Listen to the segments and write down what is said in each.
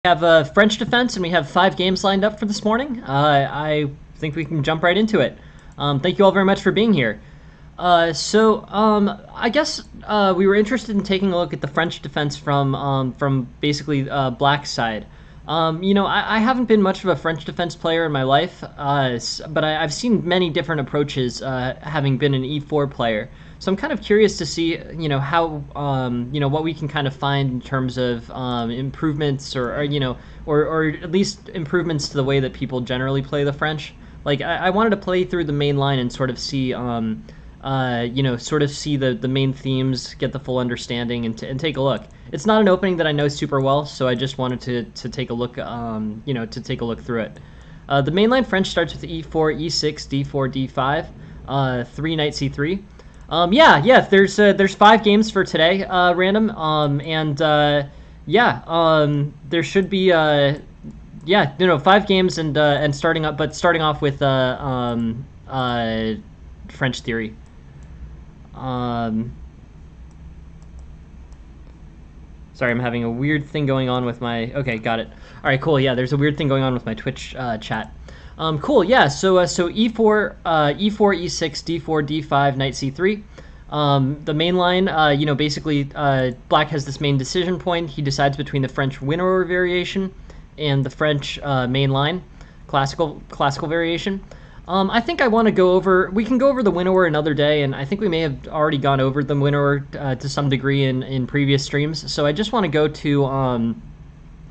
Have a French defense, and we have 5 games lined up for this morning. I think we can jump right into it. Thank you all very much for being here. I guess we were interested in taking a look at the French defense from basically Black's side. I haven't been much of a French defense player in my life, but I've seen many different approaches, having been an E4 player. So I'm kind of curious to see, how, what we can kind of find in terms of improvements or at least improvements to the way that people generally play the French. Like, I wanted to play through the main line and sort of see, sort of see the main themes, get the full understanding, and take a look. It's not an opening that I know super well, so I just wanted to take a look, to take a look through it. The mainline French starts with E4, E6, D4, D5, 3 knight C3. There's 5 games for today, random, there should be 5 games and starting off with French theory. Sorry, I'm having a weird thing going on with my. Okay, got it. All right, cool. Yeah, there's a weird thing going on with my Twitch chat. Cool, yeah, so E4, E6, D4, D5, knight C3. The main line, basically, Black has this main decision point. He decides between the French winnower variation and the French main line, classical variation. I think I want to go over. We can go over the winnower another day, and I think we may have already gone over the winnower to some degree in previous streams. So I just want to go to.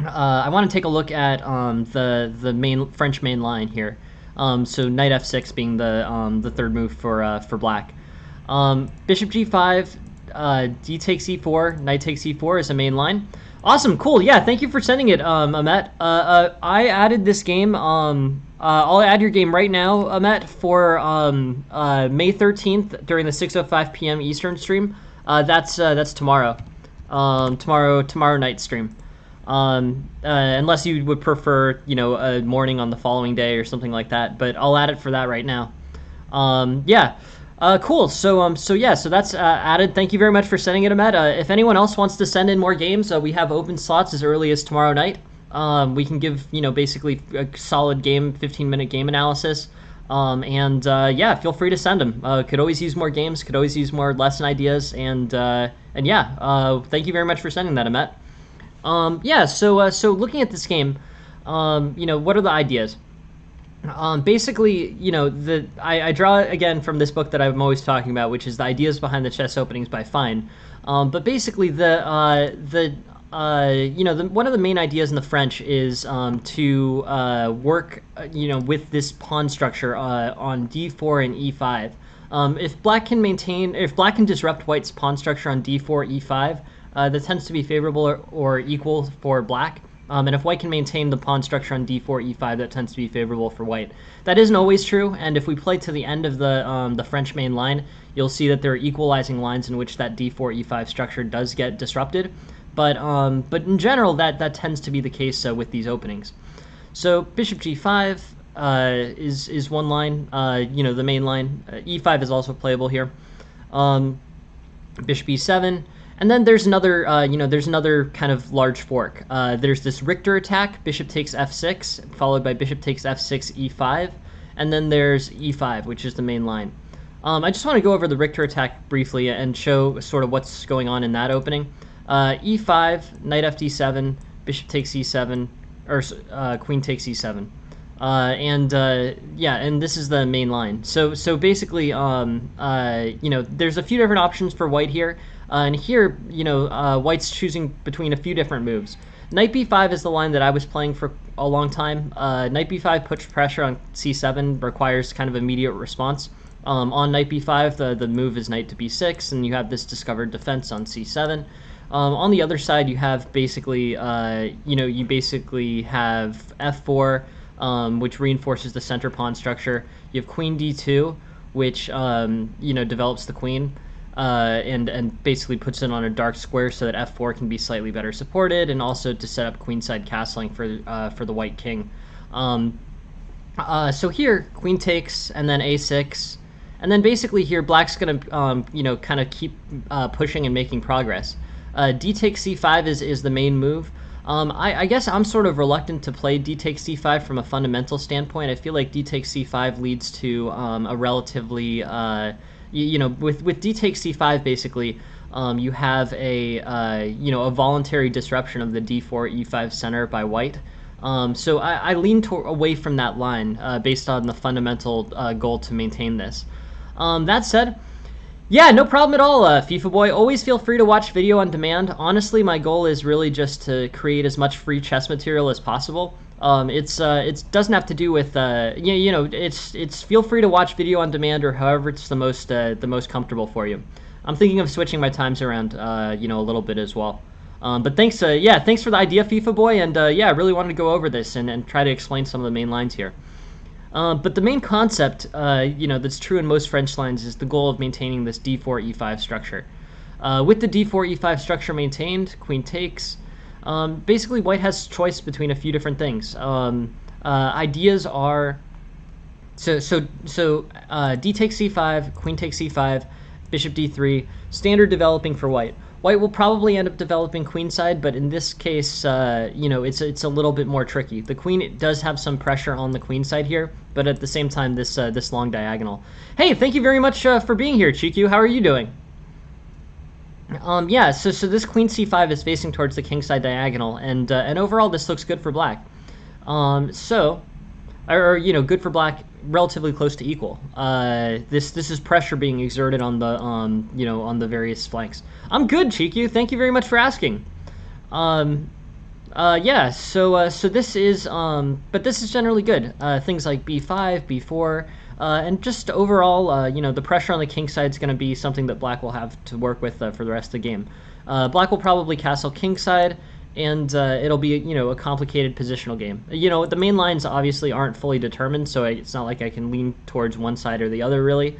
I want to take a look at the main French main line here. So knight f6 being the third move for Black. Bishop g5, d takes e4, knight takes e4 is a main line. Awesome, cool. Yeah, thank you for sending it, Amet. I added this game. I'll add your game right now, Amet, for May 13th during the 6:05 p.m. Eastern stream. That's tomorrow. Tomorrow night stream. Unless you would prefer, a morning on the following day or something like that. But I'll add it for that right now. Cool. So that's added. Thank you very much for sending it, Ahmed. If anyone else wants to send in more games, we have open slots as early as tomorrow night. We can give, basically a solid game, 15-minute game analysis. Feel free to send them. Could always use more games, could always use more lesson ideas. Thank you very much for sending that, Ahmed. So looking at this game, what are the ideas? Basically, I draw again from this book that I'm always talking about, which is The Ideas Behind the Chess Openings by Fine. But basically, one of the main ideas in the French is to work, with this pawn structure on d4 and e5. If Black can disrupt White's pawn structure on d4, e5, that tends to be favorable or equal for Black. And if White can maintain the pawn structure on d4, e5, that tends to be favorable for White. That isn't always true, and if we play to the end of the French main line, you'll see that there are equalizing lines in which that d4, e5 structure does get disrupted. But in general, that tends to be the case with these openings. So bishop g5 is one line, the main line. E5 is also playable here. Bishop e7. And then there's another, kind of large fork. There's this Richter attack, bishop takes f6, followed by bishop takes f6, e5, and then there's e5, which is the main line. I just want to go over the Richter attack briefly and show sort of what's going on in that opening. E5, knight fd7, bishop takes e7, or queen takes e7. And this is the main line. So basically, there's a few different options for White here. And here, White's choosing between a few different moves. Knight b5 is the line that I was playing for a long time. Knight b5 puts pressure on c7, requires kind of immediate response. On knight b5, the move is knight to b6, and you have this discovered defense on c7. On the other side, you have basically, you basically have f4, which reinforces the center pawn structure. You have queen d2, which, develops the queen. And basically puts it on a dark square so that f4 can be slightly better supported, and also to set up queenside castling for the white king. So here, queen takes, and then a6, and then basically here, Black's gonna kind of keep pushing and making progress. D takes c5 is the main move. I guess I'm sort of reluctant to play d takes c5 from a fundamental standpoint. I feel like d takes c5 leads to a relatively, with d takes c5 basically, you have a voluntary disruption of the d4 e5 center by white. So I lean away from that line based on the fundamental goal to maintain this. That said, yeah, no problem at all, FIFA Boy. Always feel free to watch video on demand. Honestly, my goal is really just to create as much free chess material as possible. It doesn't have to do with it's feel free to watch video on demand or however it's the most comfortable for you. I'm thinking of switching my times around a little bit as well. But thanks for the idea, FIFA Boy, and I really wanted to go over this and try to explain some of the main lines here. But the main concept, that's true in most French lines is the goal of maintaining this d4 e5 structure. With the d4 e5 structure maintained, queen takes. Basically, white has choice between a few different things. Ideas are d takes c5, queen takes c5, bishop d3, standard developing for white. White will probably end up developing queenside, but in this case, it's a little bit more tricky. The queen does have some pressure on the queenside here, but at the same time, this long diagonal. Hey, thank you very much for being here, Chiku. How are you doing? So this queen c5 is facing towards the kingside diagonal, and overall this looks good for black. Good for black, relatively close to equal. This is pressure being exerted on the on the various flanks. I'm good, Chiku. Thank you very much for asking. So this is but this is generally good. Things like b5, b4, and just overall, the pressure on the king side is going to be something that black will have to work with for the rest of the game. Black will probably castle king side, and it'll be a complicated positional game. The main lines obviously aren't fully determined, so it's not like I can lean towards one side or the other really.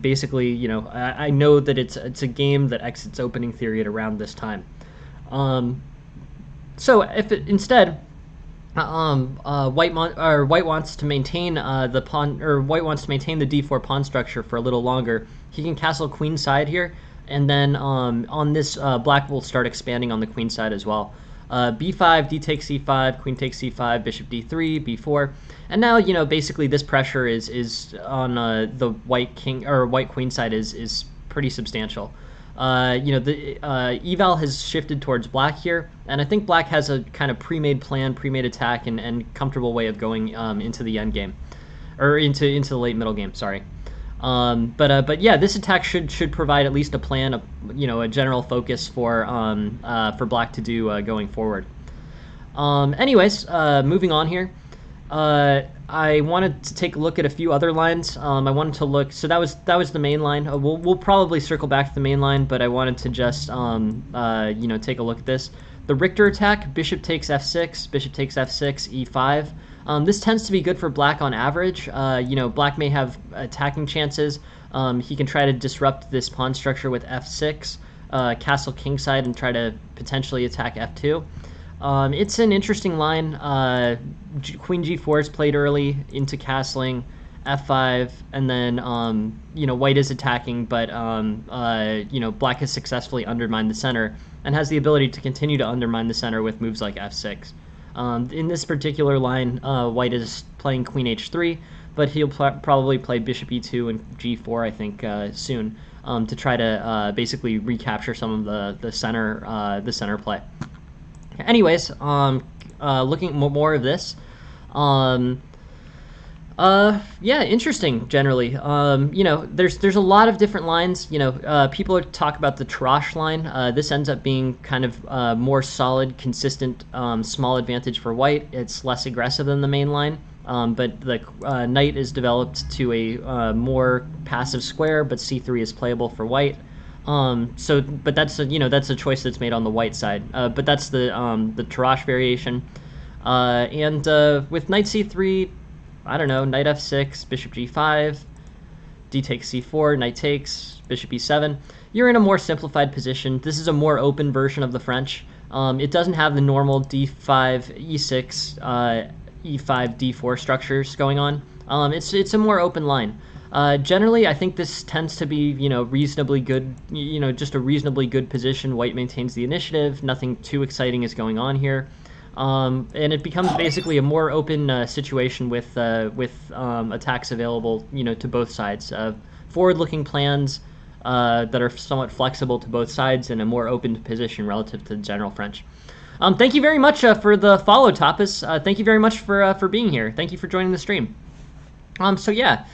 Basically, I know that it's a game that exits opening theory at around this time. So if instead white wants to maintain the pawn, or white wants to maintain the d4 pawn structure for a little longer, he can castle queen side here, and then on this black will start expanding on the queen side as well. b5, d takes c5, queen takes c5, bishop d3, b4, and now basically this pressure is on the white king or white queen side is pretty substantial. The eval has shifted towards black here, and I think black has a kind of pre-made plan, pre-made attack, and comfortable way of going into the end game, or into the late middle game. Sorry. But yeah, this attack should provide at least a plan, a general focus for black to do going forward. Anyways, moving on here. I wanted to take a look at a few other lines. I wanted to look. So that was the main line. We'll probably circle back to the main line, but I wanted to just take a look at this. The Richter attack: bishop takes f6, bishop takes f6, e5. This tends to be good for black on average. Black may have attacking chances. He can try to disrupt this pawn structure with f6, castle kingside, and try to potentially attack f2. It's an interesting line. Queen g4 is played early into castling, f5, and then white is attacking, but black has successfully undermined the center and has the ability to continue to undermine the center with moves like f6. In this particular line, white is playing queen h3, but he'll probably play bishop e2 and g4, I think, soon, to try to basically recapture some of the center play. Anyways, looking more of this, interesting generally. There's a lot of different lines. People talk about the Tarrasch line. This ends up being kind of more solid, consistent, small advantage for white. It's less aggressive than the main line, but the knight is developed to a more passive square, but c3 is playable for white. But that's a choice that's made on the white side. But that's the Tarrasch variation. With knight c3, I don't know, knight f6, bishop g5, d takes c4, knight takes, bishop e7. You're in a more simplified position. This is a more open version of the French. It doesn't have the normal d5, e6, e5, d4 structures going on. It's a more open line. Generally, I think this tends to be, reasonably good, just a reasonably good position. White maintains the initiative. Nothing too exciting is going on here. And it becomes basically a more open situation with attacks available, to both sides. Forward-looking plans that are somewhat flexible to both sides and a more open position relative to General French. Thank you very much for the follow, Tapas. Thank you very much for being here. Thank you for joining the stream. So yeah,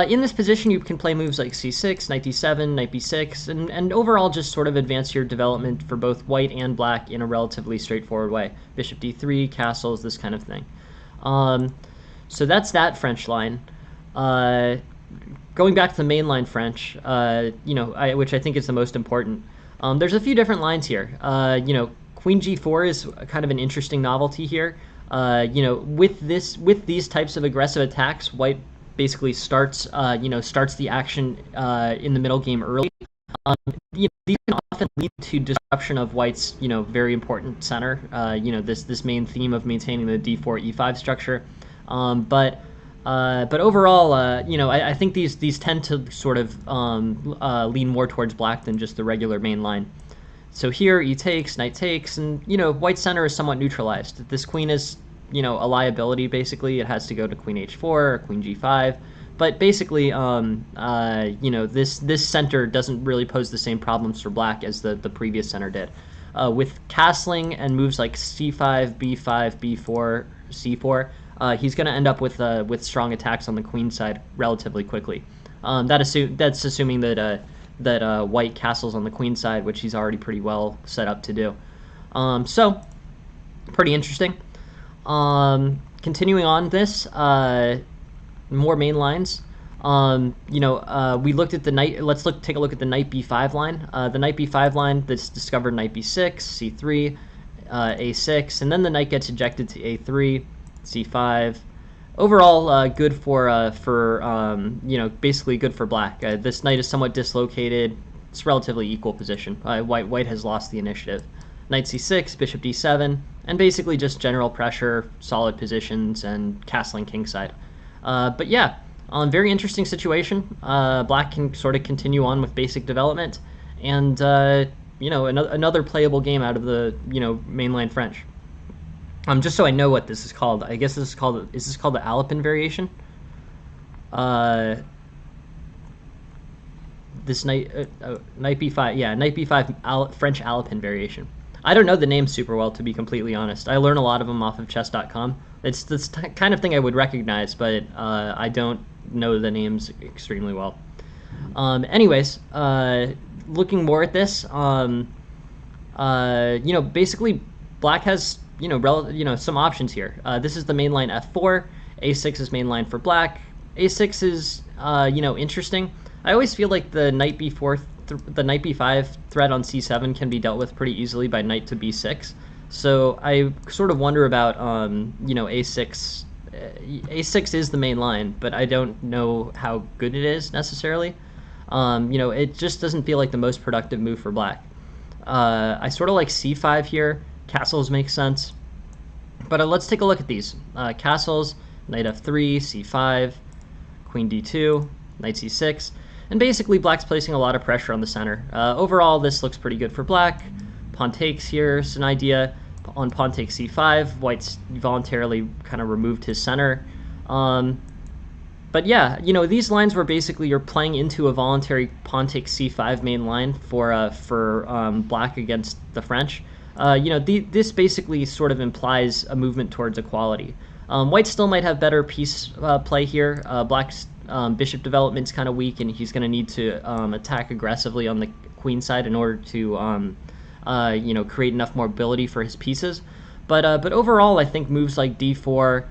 in this position you can play moves like c6, knight d7, knight b6, and overall just sort of advance your development for both white and black in a relatively straightforward way. Bishop d3, castles, this kind of thing. So that's that French line. Going back to the mainline French, which I think is the most important. There's a few different lines here. Queen g4 is kind of an interesting novelty here. With these types of aggressive attacks, white basically starts the action in the middle game early. These can often lead to disruption of white's very important center. This main theme of maintaining the d4 e5 structure. But overall, I think these tend to sort of lean more towards black than just the regular main line. So here, e takes, knight takes, and white center is somewhat neutralized. This queen is a liability basically. It has to go to queen h4 or queen g5. But basically, this center doesn't really pose the same problems for black as the previous center did. With castling and moves like c5, b5, b4, c4. He's going to end up with strong attacks on the queen side relatively quickly. That's assuming that white castles on the queen side, which he's already pretty well set up to do. So, pretty interesting. Continuing on this, more main lines. We looked at the knight. Let's take a look at the knight b5 line. The knight b5 line that's discovered knight b6, c3, a6, and then the knight gets ejected to a3. c5. Overall, good for basically good for black. This knight is somewhat dislocated. It's relatively equal position. White has lost the initiative. Knight c6, bishop d7, and basically just general pressure, solid positions, and castling kingside. But yeah, very interesting situation. Black can sort of continue on with basic development, and another playable game out of the mainline French. Just so I know what this is called, I guess is this called the Alpin variation? This knight b5, yeah, knight b5 French Alpin variation. I don't know the name super well, to be completely honest. I learn a lot of them off of chess.com. It's this kind of thing I would recognize, but I don't know the names extremely well. Anyways, looking more at this, basically black has some options here. This is the main line f4. a6 is main line for black. a6 is interesting. I always feel like the knight b4, the knight b5 threat on c7 can be dealt with pretty easily by knight to b6. So I sort of wonder about a6. A6 is the main line, but I don't know how good it is necessarily. It just doesn't feel like the most productive move for black. I sort of like c5 here. Castles make sense. But let's take a look at these. Castles, knight f3, c5, queen d2, knight c6. And basically black's placing a lot of pressure on the center. Overall, this looks pretty good for black. Pawn takes here is an idea. On pawn takes c5, white's voluntarily kind of removed his center. But yeah, these lines were basically you're playing into a voluntary pawn takes c5 main line for black against the French. This basically sort of implies a movement towards equality. White still might have better piece play here. Black's bishop development's kind of weak, and he's going to need to attack aggressively on the queen side in order to create enough mobility for his pieces. But overall, I think moves like d4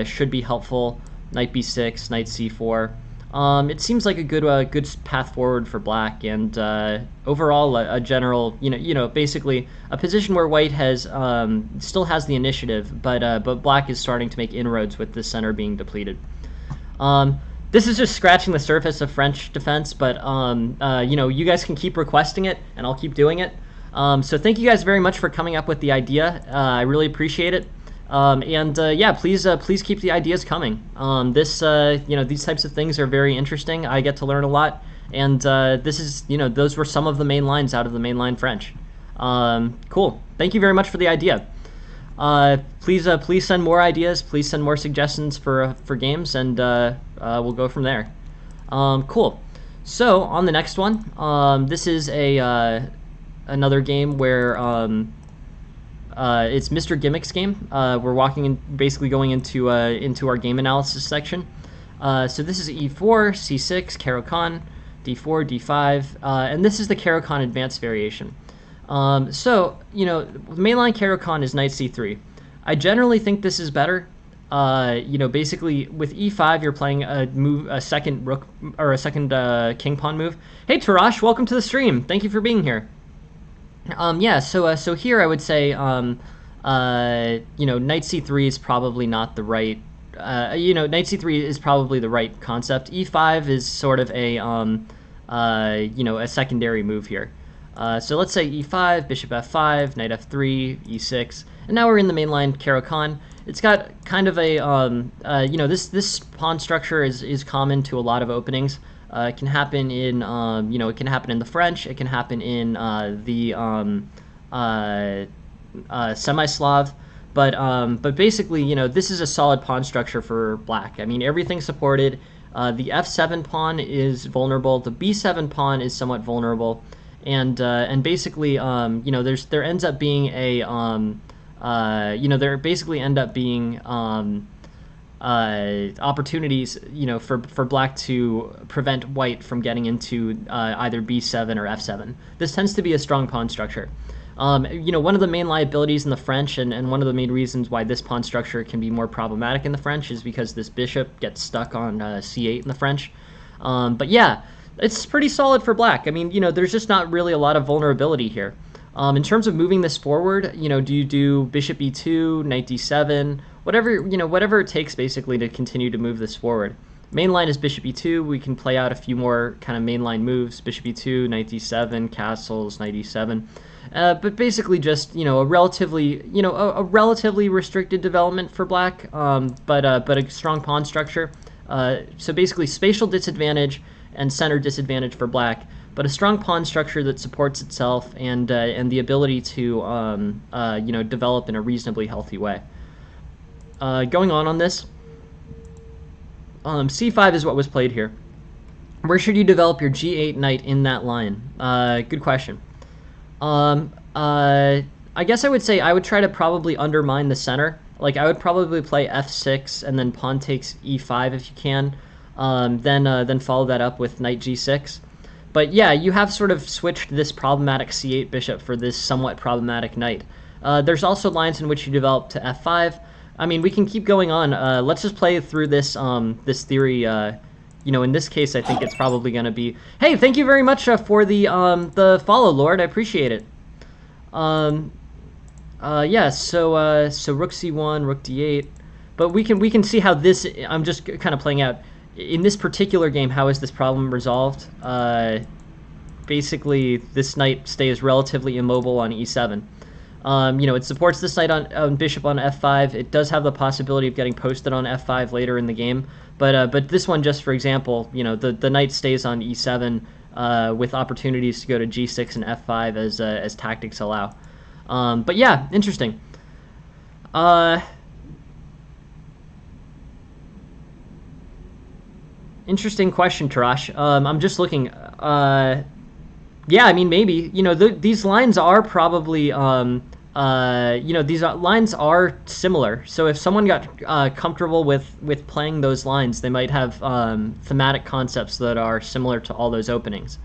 should be helpful. Knight b6, knight c4. It seems like a good path forward for black, and overall a general, basically a position where white has still has the initiative, but black is starting to make inroads with the center being depleted. This is just scratching the surface of French defense, but you guys can keep requesting it, and I'll keep doing it. So thank you guys very much for coming up with the idea. I really appreciate it. Yeah, please keep the ideas coming. These types of things are very interesting. I get to learn a lot, and this is, those were some of the main lines out of the mainline French. Cool. Thank you very much for the idea. Please send more ideas. Please send more suggestions for games, and we'll go from there. Cool. So on the next one, this is another game where it's Mr. Gimmick's game. We're basically going into our game analysis section. So this is E4, C6, Caro-Kann, D4, D5, and this is the Caro-Kann advanced variation. Mainline Caro-Kann is knight C3. I generally think this is better. Basically with E5 you're playing a second rook or a second king pawn move. Hey Tarash, welcome to the stream. Thank you for being here. So here I would say knight C3 is probably not the right knight C3 is probably the right concept. E5 is sort of a a secondary move here. So let's say E5, bishop F5, knight F3, E6, and now we're in the mainline Caro-Kann. It's got kind of a this pawn structure is common to a lot of openings. It can happen in it can happen in the French. It can happen in the semi-Slav. But basically, this is a solid pawn structure for black. I mean, everything's supported. The F7 pawn is vulnerable. The B7 pawn is somewhat vulnerable, and basically, there ends up being a there basically end up being opportunities, for black to prevent white from getting into either B7 or F7. This tends to be a strong pawn structure. One of the main liabilities in the French, and one of the main reasons why this pawn structure can be more problematic in the French, is because this bishop gets stuck on C8 in the French. But yeah, it's pretty solid for black. I mean, there's just not really a lot of vulnerability here. In terms of moving this forward, do you do bishop E2, knight D7, whatever it takes basically to continue to move this forward. Mainline is bishop E2. We can play out a few more kind of mainline moves: bishop E2, knight D7, castles, knight E7. But basically just a relatively restricted development for black, but a strong pawn structure. So basically spatial disadvantage and center disadvantage for black, but a strong pawn structure that supports itself and the ability to develop in a reasonably healthy way. Going on this, C5 is what was played here. Where should you develop your G8 knight in that line? Good question. I guess I would say I would try to probably undermine the center. Like, I would probably play F6 and then pawn takes E5 if you can. Then follow that up with knight G6. But yeah, you have sort of switched this problematic C8 bishop for this somewhat problematic knight. There's also lines in which you develop to F5. I mean, we can keep going on. Let's just play through this this theory. In this case, I think it's probably going to be... Hey, thank you very much for the follow, Lord. I appreciate it. So rook C1, rook D8. But we can see how this... I'm just kind of playing out. In this particular game, how is this problem resolved? Basically, this knight stays relatively immobile on E7. It supports this knight on bishop on F5. It does have the possibility of getting posted on F5 later in the game, but this one, just for example, the knight stays on E7 with opportunities to go to G6 and F5 as tactics allow. But yeah, interesting. Interesting question, Tarash. I'm just looking. Yeah, I mean, maybe. These lines are probably, these lines are similar. So if someone got comfortable with playing those lines, they might have thematic concepts that are similar to all those openings.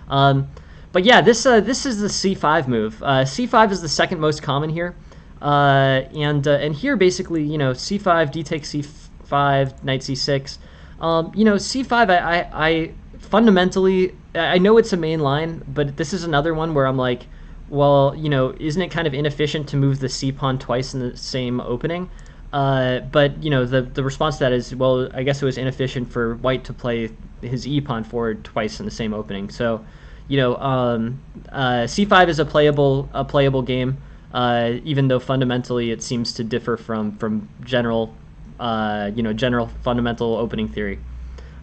But yeah, this is the C5 move. C5 is the second most common here. And here, basically, C5, D takes C5, knight C6. C5, I fundamentally... I know it's a main line, but this is another one where I'm like, well, isn't it kind of inefficient to move the C pawn twice in the same opening? But the response to that is, well, I guess it was inefficient for white to play his E pawn forward twice in the same opening. So, C5 is a playable game. even though fundamentally it seems to differ from general, general fundamental opening theory.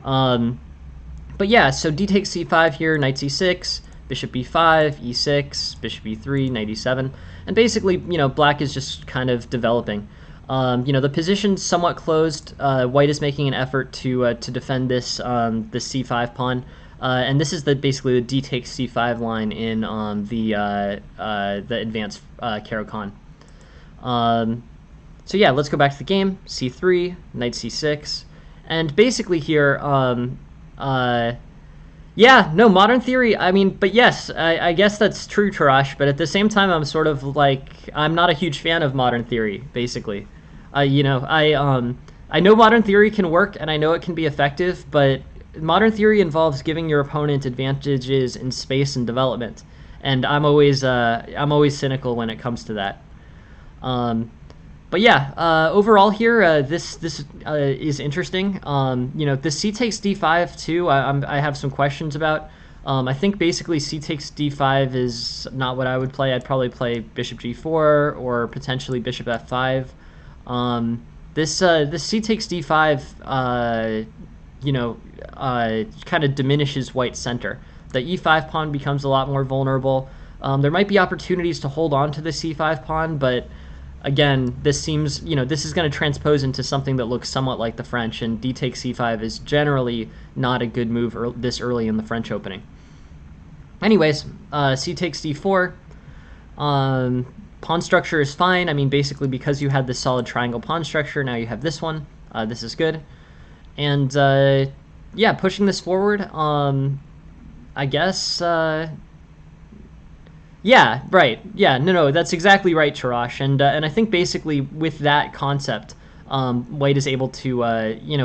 But yeah, so d takes c5 here, knight c6, bishop b5, e6, bishop e3, knight e7, and basically, black is just kind of developing. The position's somewhat closed. White is making an effort to defend this this c5 pawn, and this is basically the d takes c5 line in the advanced Caro-Kann. So yeah, let's go back to the game. c3, knight c6, and basically here, yeah, no, modern theory, I mean, but yes, I guess that's true, Tarash, but at the same time, I'm sort of like, I'm not a huge fan of modern theory, basically. I know modern theory can work, and I know it can be effective, but modern theory involves giving your opponent advantages in space and development, and I'm always cynical when it comes to that. But yeah, overall here, this is interesting. This c takes d5 too. I have some questions about. I think basically c takes d5 is not what I would play. I'd probably play bishop g4 or potentially bishop f5. This c takes d5, kind of diminishes white's center. The e5 pawn becomes a lot more vulnerable. There might be opportunities to hold on to the c5 pawn, but again, this seems, this is going to transpose into something that looks somewhat like the French, and d takes c5 is generally not a good move this early in the French opening. Anyways, c takes d4. Pawn structure is fine. I mean, basically because you had this solid triangle pawn structure, now you have this one. This is good. And yeah, pushing this forward, I guess... Yeah, right. Yeah, no, that's exactly right, Charash. And I think basically with that concept, white is able to,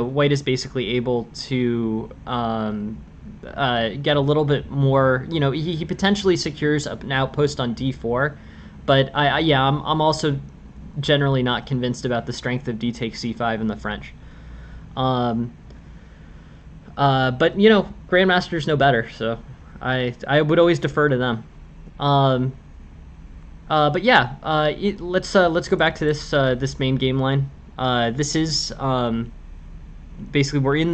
white is basically able to get a little bit more. He potentially secures an outpost on d4, but I'm also generally not convinced about the strength of d takes c5 in the French. But grandmasters know better, so I would always defer to them. But yeah, let's go back to this main game line. This is basically we're in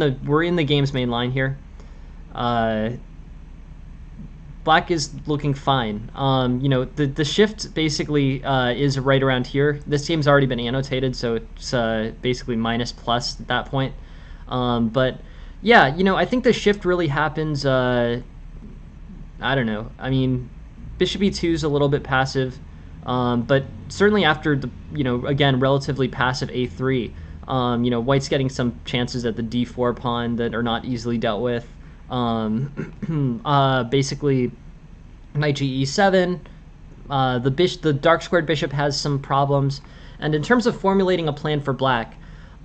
the game's main line here. Black is looking fine. The shift basically is right around here. This game's already been annotated, so it's basically minus plus at that point. But yeah, I think the shift really happens. I don't know. I mean, bishop e2 is a little bit passive, but certainly after the, again, relatively passive a3, white's getting some chances at the d4 pawn that are not easily dealt with. Basically, knight e7, the dark squared bishop has some problems, and in terms of formulating a plan for black,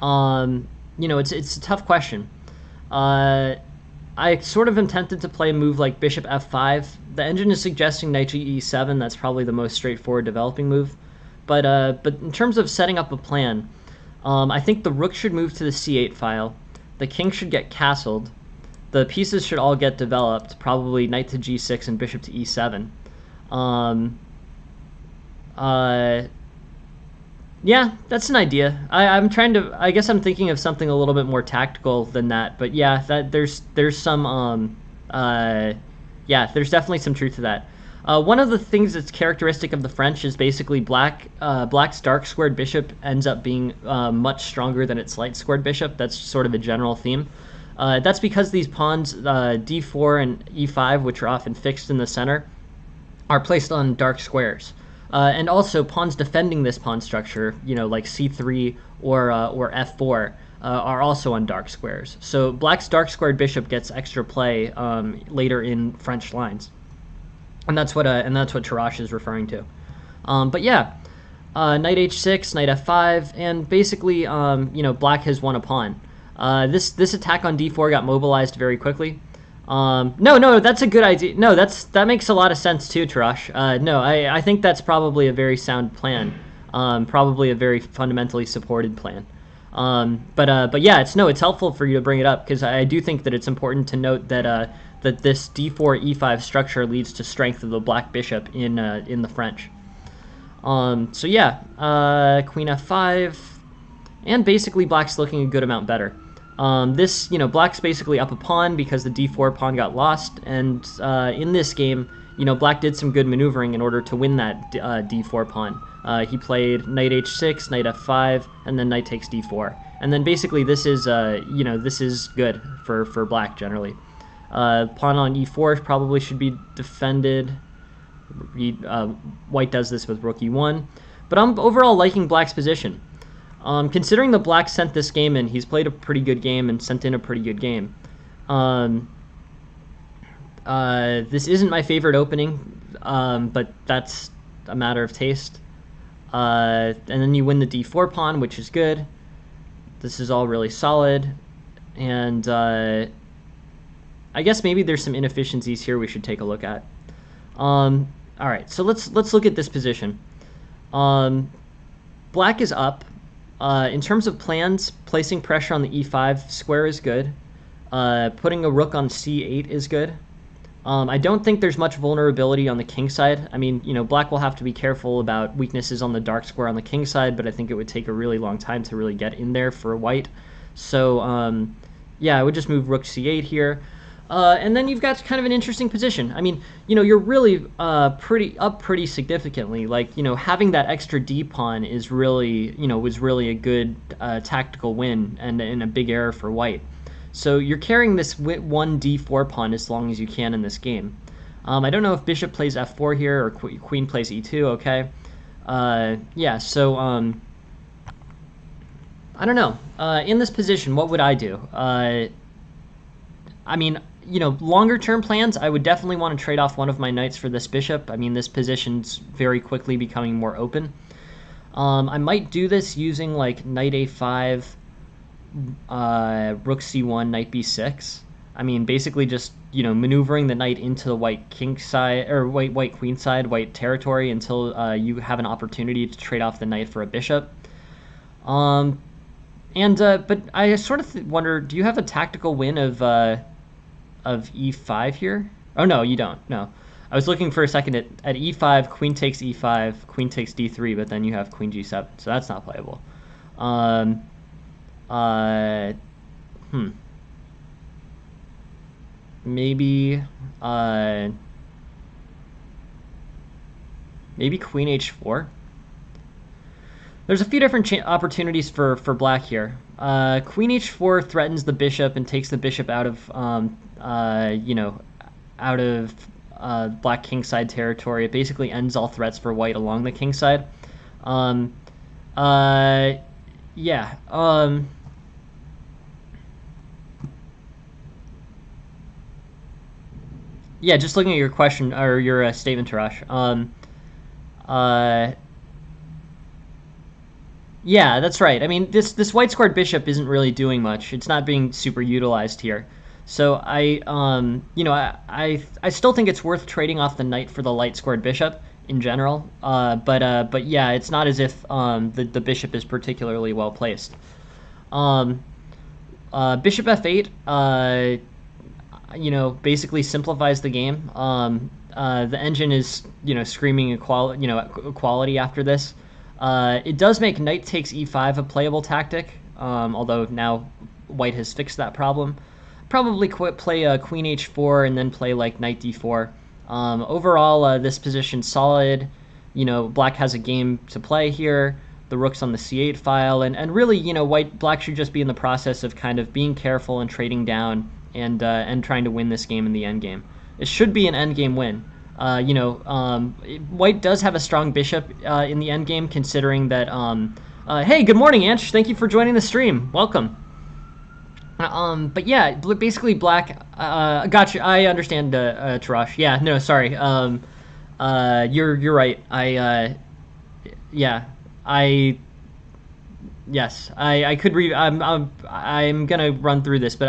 it's a tough question. I sort of am tempted to play a move like bishop f5. The engine is suggesting knight e7. That's probably the most straightforward developing move. But in terms of setting up a plan, I think the rook should move to the c8 file. The king should get castled. The pieces should all get developed, probably knight to g6 and bishop to e7. Yeah, that's an idea. I guess I'm thinking of something a little bit more tactical than that. But yeah, there's some there's definitely some truth to that. One of the things that's characteristic of the French is basically black's dark squared bishop ends up being much stronger than its light squared bishop. That's sort of a general theme. That's because these pawns, d4 and e5, which are often fixed in the center, are placed on dark squares. And also pawns defending this pawn structure, like c3 or f4, are also on dark squares. So black's dark squared bishop gets extra play later in French lines, and that's what Tarash is referring to. But yeah, knight h6, knight f5, and basically, black has won a pawn. This attack on d4 got mobilized very quickly. No, that's a good idea. No, that makes a lot of sense too, Tarash. No, I think that's probably a very sound plan. Probably a very fundamentally supported plan. But yeah, it's helpful for you to bring it up, because I do think that it's important to note that that this d4 e5 structure leads to strength of the black bishop in the French. So yeah, queen f5, and basically black's looking a good amount better. This, black's basically up a pawn because the d4 pawn got lost, and in this game, black did some good maneuvering in order to win that d4 pawn. He played knight h6, knight f5, and then knight takes d4. And then basically this is, this is good for black generally. Pawn on e4 probably should be defended. White does this with rook e1. But I'm overall liking black's position. Considering the black sent this game in, he's played a pretty good game and sent in a pretty good game. This isn't my favorite opening, but that's a matter of taste. And then you win the d4 pawn, which is good. This is all really solid. And I guess maybe there's some inefficiencies here we should take a look at. All right, so let's look at this position. Black is up. In terms of plans, placing pressure on the e5 square is good. Putting a rook on c8 is good. I don't think there's much vulnerability on the king side. I mean, black will have to be careful about weaknesses on the dark square on the king side, but I think it would take a really long time to really get in there for white. So, yeah, I would just move rook c8 here. And then you've got kind of an interesting position. I mean, you're really pretty significantly. Like, having that extra d pawn is really, was really a good tactical win and a big error for white. So you're carrying this one d4 pawn as long as you can in this game. I don't know if bishop plays f4 here or queen plays e2. Okay, yeah. So I don't know. In this position, what would I do? I mean, longer term plans, I would definitely want to trade off one of my knights for this bishop. I mean, this position's very quickly becoming more open. I might do this using like knight a5, rook c1, knight b6. I mean, basically just, maneuvering the knight into the white king side, or white queen side, white territory until you have an opportunity to trade off the knight for a bishop. But I sort of wonder, do you have a tactical win of e5 here? Oh, no, you don't. No. I was looking for a second at e5, queen takes e5, queen takes d3, but then you have queen g7, so that's not playable. Maybe, maybe queen h4. There's a few different opportunities for black here. Queen h4 threatens the bishop and takes the bishop out of, out of black king side territory. It basically ends all threats for white along the king side. Yeah. Yeah, just looking at your question or your statement, Tarash. Yeah, that's right. I mean, this white squared bishop isn't really doing much. It's not being super utilized here. So I still think it's worth trading off the knight for the light squared bishop in general. But yeah, it's not as if the bishop is particularly well placed. Bishop f8. Basically simplifies the game. The engine is, screaming equality after this. It does make knight takes e5 a playable tactic, although now white has fixed that problem. Probably play queen h4 and then play like knight d4. Overall, this position's solid. Black has a game to play here. The rook's on the c8 file, and really, black should just be in the process of kind of being careful and trading down and trying to win this game in the endgame. It should be an endgame win. White does have a strong bishop in the endgame, considering that. Hey, good morning, Ansh. Thank you for joining the stream. Welcome. But yeah, basically black. Gotcha. I understand, Tarash. Yeah. No, sorry. You're right. Yes, I could read. I'm gonna run through this, but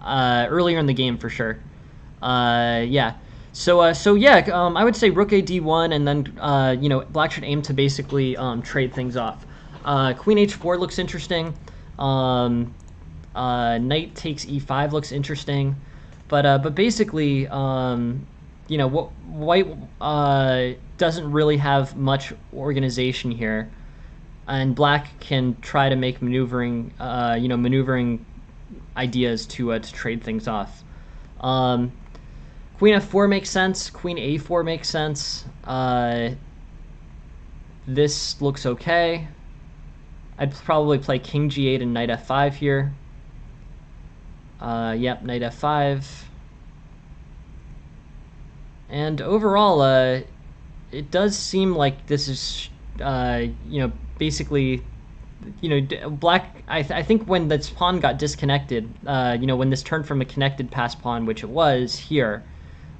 earlier in the game for sure. Yeah. So yeah, I would say rook a d1, and then black should aim to basically trade things off. Queen h4 looks interesting. Knight takes e5 looks interesting, but basically, you know, white doesn't really have much organization here, and black can try to make maneuvering, maneuvering ideas to trade things off. Queen f4 makes sense. Queen a4 makes sense. This looks okay. I'd probably play king g8 and knight f5 here. Yep, knight f5. And overall, it does seem like this is, basically, black. I think when this pawn got disconnected, when this turned from a connected pass pawn, which it was here,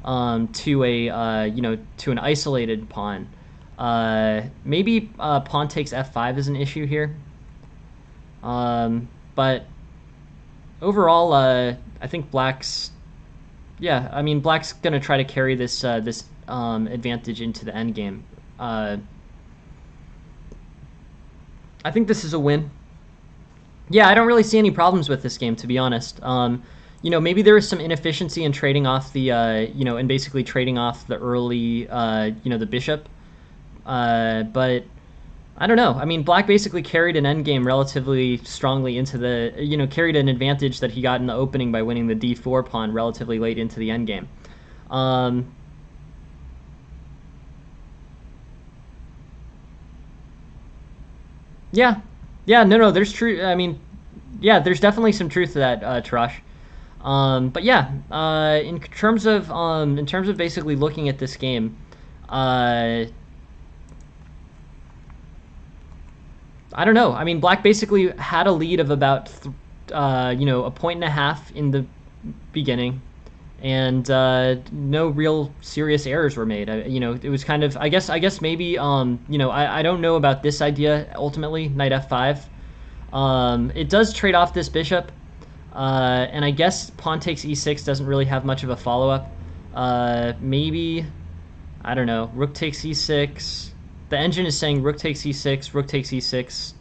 to a, to an isolated pawn. Maybe pawn takes f5 is an issue here. But overall, I think black's, black's gonna try to carry this advantage into the endgame. I think this is a win. Yeah, I don't really see any problems with this game, to be honest. Maybe there is some inefficiency in trading off the, and basically trading off the early, the bishop. But I don't know. I mean, black basically carried an endgame relatively strongly into the, carried an advantage that he got in the opening by winning the d4 pawn relatively late into the endgame. No, there's true. I mean, yeah, there's definitely some truth to that, Tarash. But yeah, in terms of basically looking at this game, I don't know. I mean, black basically had a lead of about, a point and a half in the beginning, and no real serious errors were made. It was kind of, I guess maybe, I don't know about this idea ultimately, knight f5. It does trade off this bishop, and I guess pawn takes e6 doesn't really have much of a follow-up. Maybe, I don't know, rook takes e6. The engine is saying rook takes e6, rook takes e6,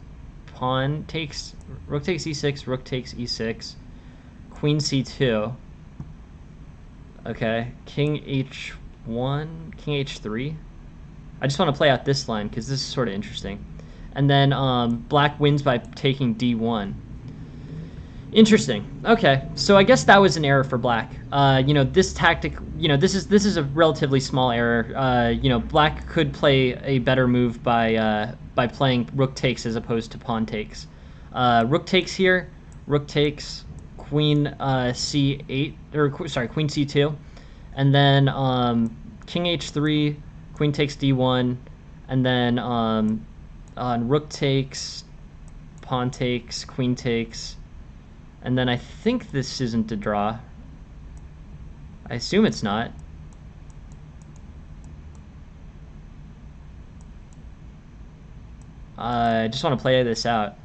pawn takes, rook takes e6, rook takes e6, queen c2. Okay, king h1, king h3. I just want to play out this line because this is sort of interesting. And then black wins by taking d1. Interesting. Okay, so I guess that was an error for black. This tactic, this is a relatively small error. Black could play a better move by playing rook takes as opposed to pawn takes. Rook takes here, rook takes, queen c8, or sorry, queen c2, and then king h3, queen takes d1, and then on rook takes, pawn takes, queen takes. And then I think this isn't a draw. I assume it's not. I just want to play this out.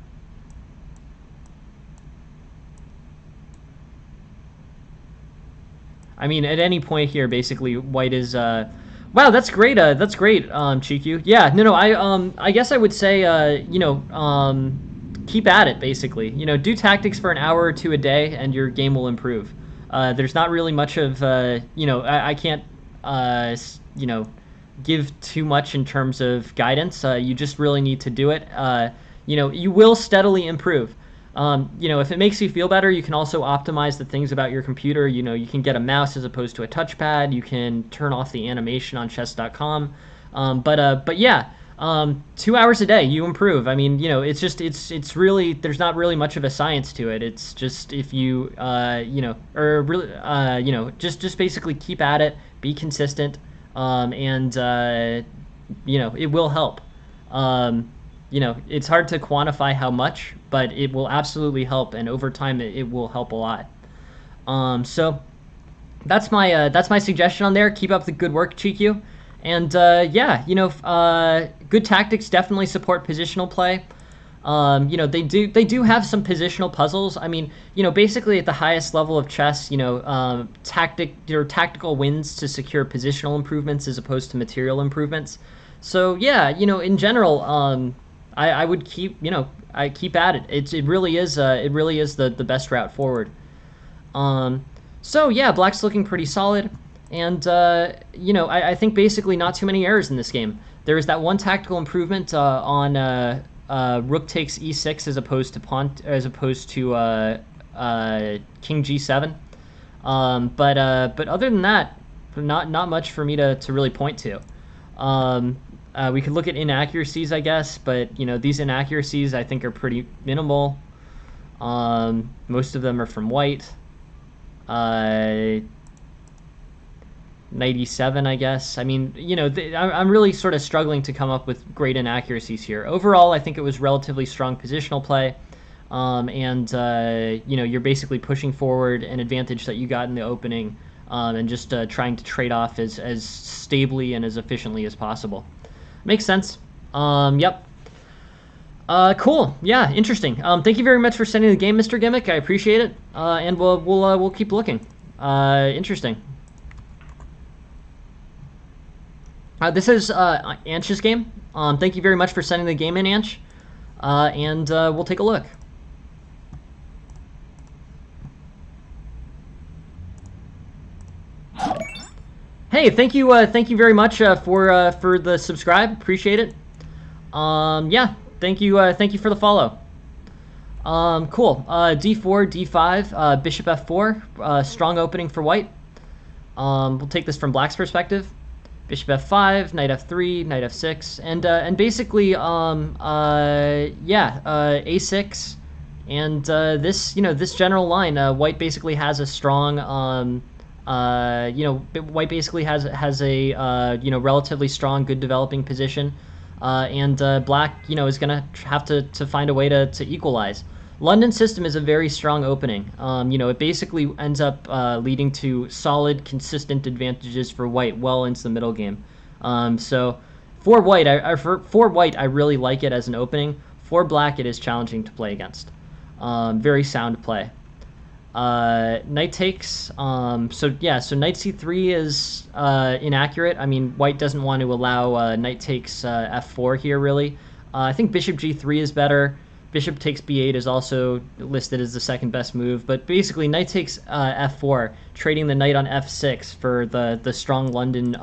I mean, at any point here, basically, white is... Wow, that's great. That's great, Chikyu. Yeah, no, I guess I would say, keep at it, basically. Do tactics for an hour or two a day, and your game will improve. There's not really much of, I can't, give too much in terms of guidance. You just really need to do it. You will steadily improve. If it makes you feel better, you can also optimize the things about your computer. You can get a mouse as opposed to a touchpad. You can turn off the animation on chess.com. But yeah. 2 hours a day, you improve. I mean, it's really, there's not really much of a science to it. It's just if you, just basically keep at it, be consistent, and it will help. It's hard to quantify how much, but it will absolutely help, and over time, it will help a lot. So that's my suggestion on there. Keep up the good work, Chikyu. And good tactics definitely support positional play. They do have some positional puzzles. I mean, basically at the highest level of chess, tactical wins to secure positional improvements as opposed to material improvements. So yeah, in general, I would keep I keep at it. It really is the best route forward. So yeah, black's looking pretty solid. And, I think basically not too many errors in this game. There is that one tactical improvement on rook takes e6 as opposed to king g7. But other than that, not much for me to really point to. We could look at inaccuracies, I guess, but these inaccuracies I think are pretty minimal. Most of them are from white. 97, I guess. I mean, I'm really sort of struggling to come up with great inaccuracies here. Overall, I think it was relatively strong positional play. You're basically pushing forward an advantage that you got in the opening, and just trying to trade off as stably and as efficiently as possible. Makes sense. Yep. Cool. Yeah, interesting. Thank you very much for sending the game, Mr. Gimmick. I appreciate it. And we'll keep looking. Interesting. This is Anch's game. Thank you very much for sending the game in, Anch. And we'll take a look. Hey, thank you very much for the subscribe. Appreciate it. Yeah, thank you for the follow. Cool. D4, D5, Bishop F4. Strong opening for white. We'll take this from black's perspective. Bishop F5, Knight F3, Knight F6, and basically, A6, and this general line. White basically has a strong, White basically has a relatively strong, good developing position, and black is gonna have to find a way to equalize. London system is a very strong opening. It basically ends up leading to solid, consistent advantages for white well into the middle game. So for white, I really like it as an opening. For black, it is challenging to play against. Very sound play. Knight takes. So knight c3 is inaccurate. I mean, white doesn't want to allow knight takes f4 here, really. I think bishop g3 is better. Bishop takes b8 is also listed as the second best move, but basically knight takes f4, trading the knight on f6 for the strong London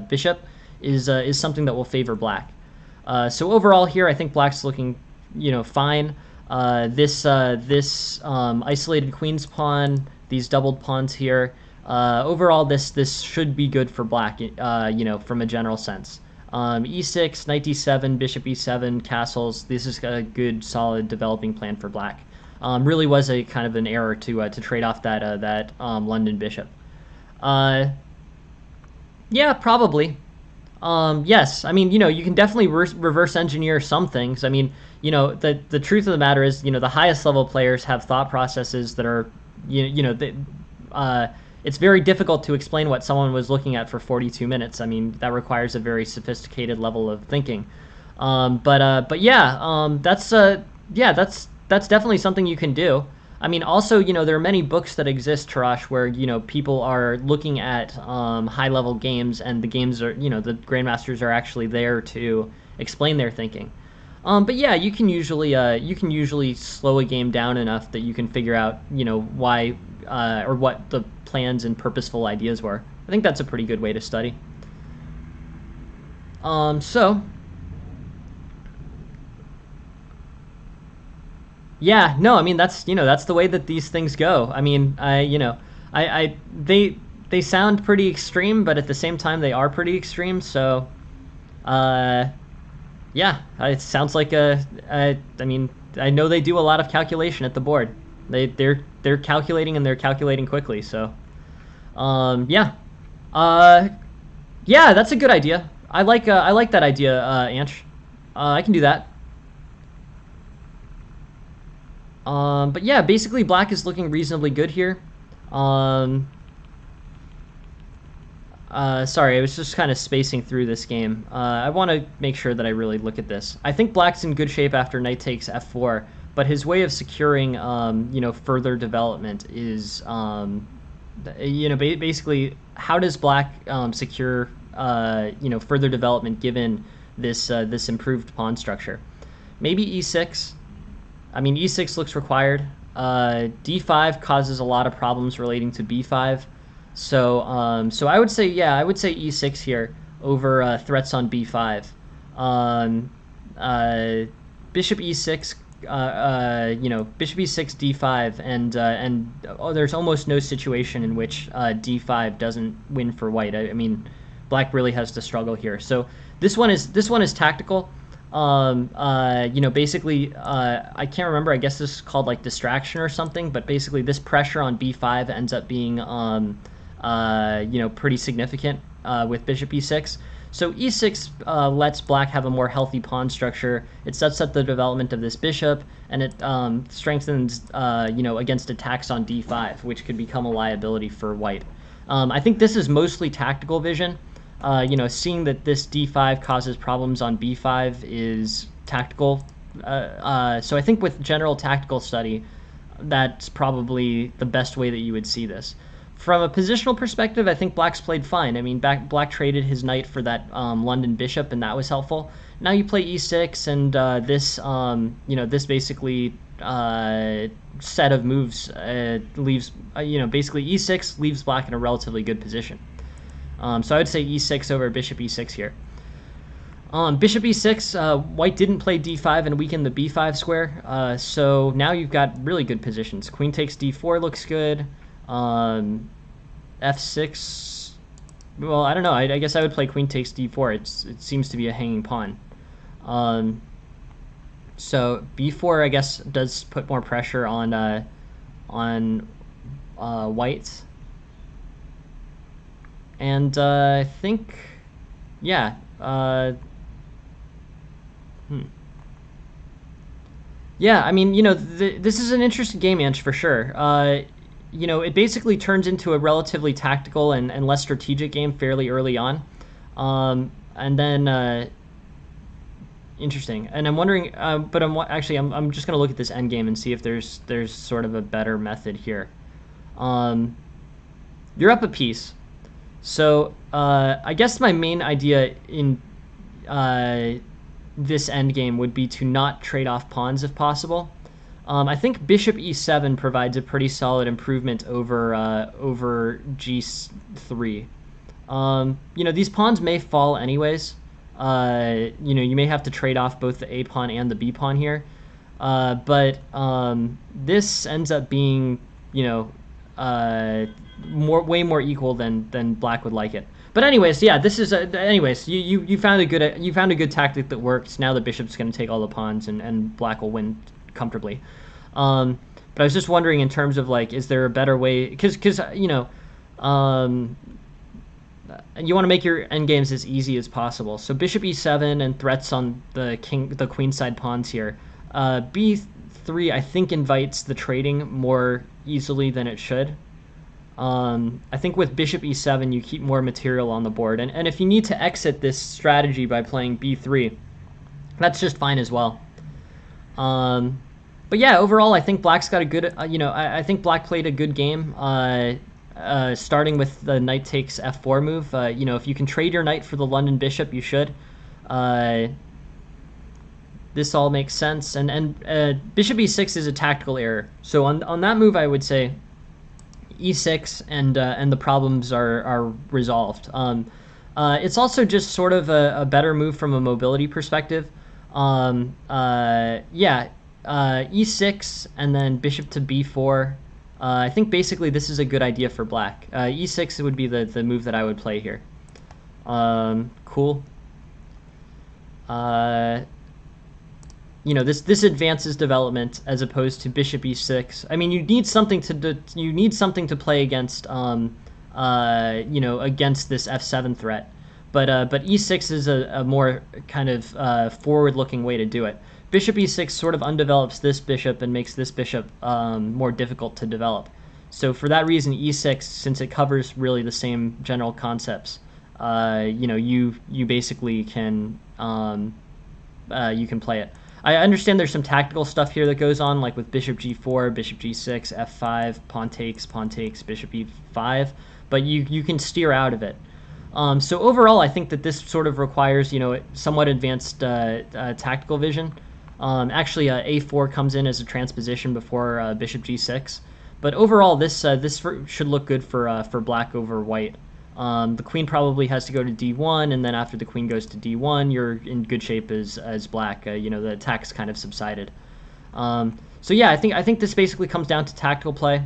bishop is something that will favor black. So overall here, I think black's looking fine. This isolated queen's pawn, these doubled pawns here. Overall, this should be good for black. From a general sense. E6, knight d7, bishop e7, castles. This is a good, solid developing plan for black. Really was a kind of an error to trade off that London bishop. Yeah, probably. Yes, I mean, you can definitely reverse engineer some things. I mean, the truth of the matter is, the highest level players have thought processes that are, it's very difficult to explain what someone was looking at for 42 minutes. I mean, that requires a very sophisticated level of thinking. But yeah, that's definitely something you can do. I mean, also, there are many books that exist, Tarash, where, people are looking at high-level games, and the games are, the grandmasters are actually there to explain their thinking. But yeah, you can usually slow a game down enough that you can figure out, why or what the plans and purposeful ideas were. I think that's a pretty good way to study. Yeah, no, I mean that's the way that these things go. I mean, they sound pretty extreme, but at the same time they are pretty extreme. So, yeah, it sounds like I mean, I know they do a lot of calculation at the board. They're calculating, and they're calculating quickly. So, yeah, yeah, that's a good idea. I like that idea, Anch. I can do that. But yeah, basically black is looking reasonably good here. Sorry, I was just kind of spacing through this game. I want to make sure that I really look at this. I think black's in good shape after knight takes f4, but his way of securing, further development is, basically, how does black secure, further development given this this improved pawn structure? Maybe e6. I mean, e6 looks required. D5 causes a lot of problems relating to b5. So I would say, yeah, I would say e6 here over threats on b5. Um, uh, Bishop e6, bishop e6, d5, and there's almost no situation in which d5 doesn't win for white. I mean, black really has to struggle here. So this one is tactical. Basically, I can't remember. I guess this is called like distraction or something. But basically, this pressure on b5 ends up being, pretty significant with bishop e6. So e6 lets black have a more healthy pawn structure. It sets up the development of this bishop, and it strengthens, against attacks on d5, which could become a liability for white. I think this is mostly tactical vision. Seeing that this d5 causes problems on b5 is tactical. So I think with general tactical study, that's probably the best way that you would see this. From a positional perspective, I think black's played fine. I mean, black traded his knight for that London bishop, and that was helpful. Now you play e6, and this basically set of moves leaves, basically e6 leaves black in a relatively good position. So I would say e6 over bishop e6 here. Bishop e6, white didn't play d5 and weakened the b5 square, so now you've got really good positions. Queen takes d4 looks good. F6, well, I don't know. I guess I would play queen takes d4. It seems to be a hanging pawn. So b4, I guess, does put more pressure on white. And I think, yeah. Yeah, I mean, this is an interesting game, Ange, for sure. It basically turns into a relatively tactical and less strategic game fairly early on. And then, interesting. And I'm wondering, but I'm just going to look at this endgame and see if there's sort of a better method here. You're up a piece. So I guess my main idea in this endgame would be to not trade off pawns if possible. I think bishop e7 provides a pretty solid improvement over g3. These pawns may fall anyways. You may have to trade off both the a pawn and the b pawn here. But this ends up being, way more equal than black would like it. But anyways, yeah, this is you found a good tactic that works. Now the bishop's going to take all the pawns, and black will win comfortably. But I was just wondering, in terms of like, is there a better way? Because you want to make your endgames as easy as possible. So bishop e7 and threats on the queen side pawns here. B3 I think invites the trading more easily than it should. I think with bishop e7 you keep more material on the board, and if you need to exit this strategy by playing b3, that's just fine as well. But yeah, overall I think black's got a good, I think black played a good game, starting with the knight takes f4 move. If you can trade your knight for the London bishop, you should. This all makes sense, and bishop e6 is a tactical error. So on that move, I would say e6, and the problems are resolved. It's also just sort of a better move from a mobility perspective. E6 and then bishop to b4. I think basically this is a good idea for black. E6 would be the move that I would play here. Cool. This advances development as opposed to bishop e6. I mean, you need something to play against against this f7 threat. But e6 is a more kind of forward-looking way to do it. Bishop e6 sort of undevelops this bishop and makes this bishop more difficult to develop. So for that reason, e6, since it covers really the same general concepts, you basically can you can play it. I understand there's some tactical stuff here that goes on, like with bishop g4, bishop g6, f5, pawn takes, bishop e5, but you can steer out of it. So overall, I think that this sort of requires, somewhat advanced tactical vision. Actually, a4 comes in as a transposition before bishop g6. But overall, this should look good for black over white. The queen probably has to go to d1, and then after the queen goes to d1, you're in good shape as black. You know, the attack's kind of subsided. So yeah, I think this basically comes down to tactical play.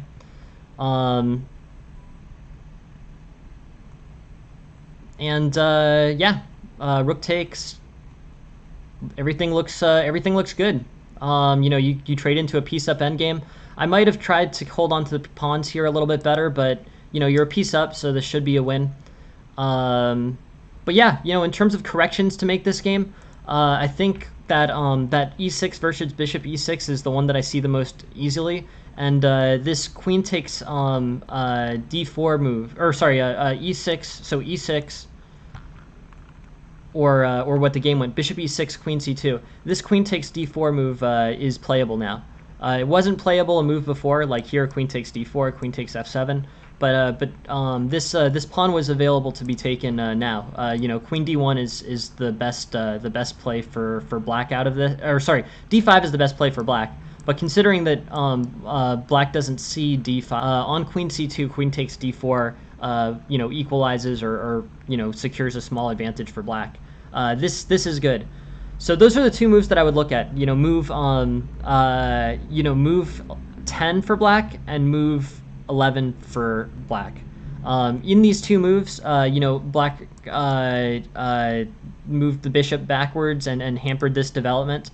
Yeah, rook takes. Everything looks good. You know, you trade into a piece up endgame. I might have tried to hold on to the pawns here a little bit better, but you know, you're a piece up, so this should be a win. But yeah, you know, in terms of corrections to make this game, I think that that e6 versus bishop e6 is the one that I see the most easily. And this queen takes d4 move, or sorry, e6. So e6, or what the game went, bishop e6, queen c2. This queen takes d4 move is playable now. It wasn't playable a move before, like here, queen takes d4, queen takes f7. But this pawn was available to be taken now. You know, queen d1 is the best play for black out of this. Or sorry, d5 is the best play for black. But considering that black doesn't see d5 on queen c2, queen takes d4, you know, equalizes or you know, secures a small advantage for black. This is good. So those are the two moves that I would look at. You know, move you know, move 10 for black and move 11 for black. In these two moves, you know, black moved the bishop backwards and hampered this development.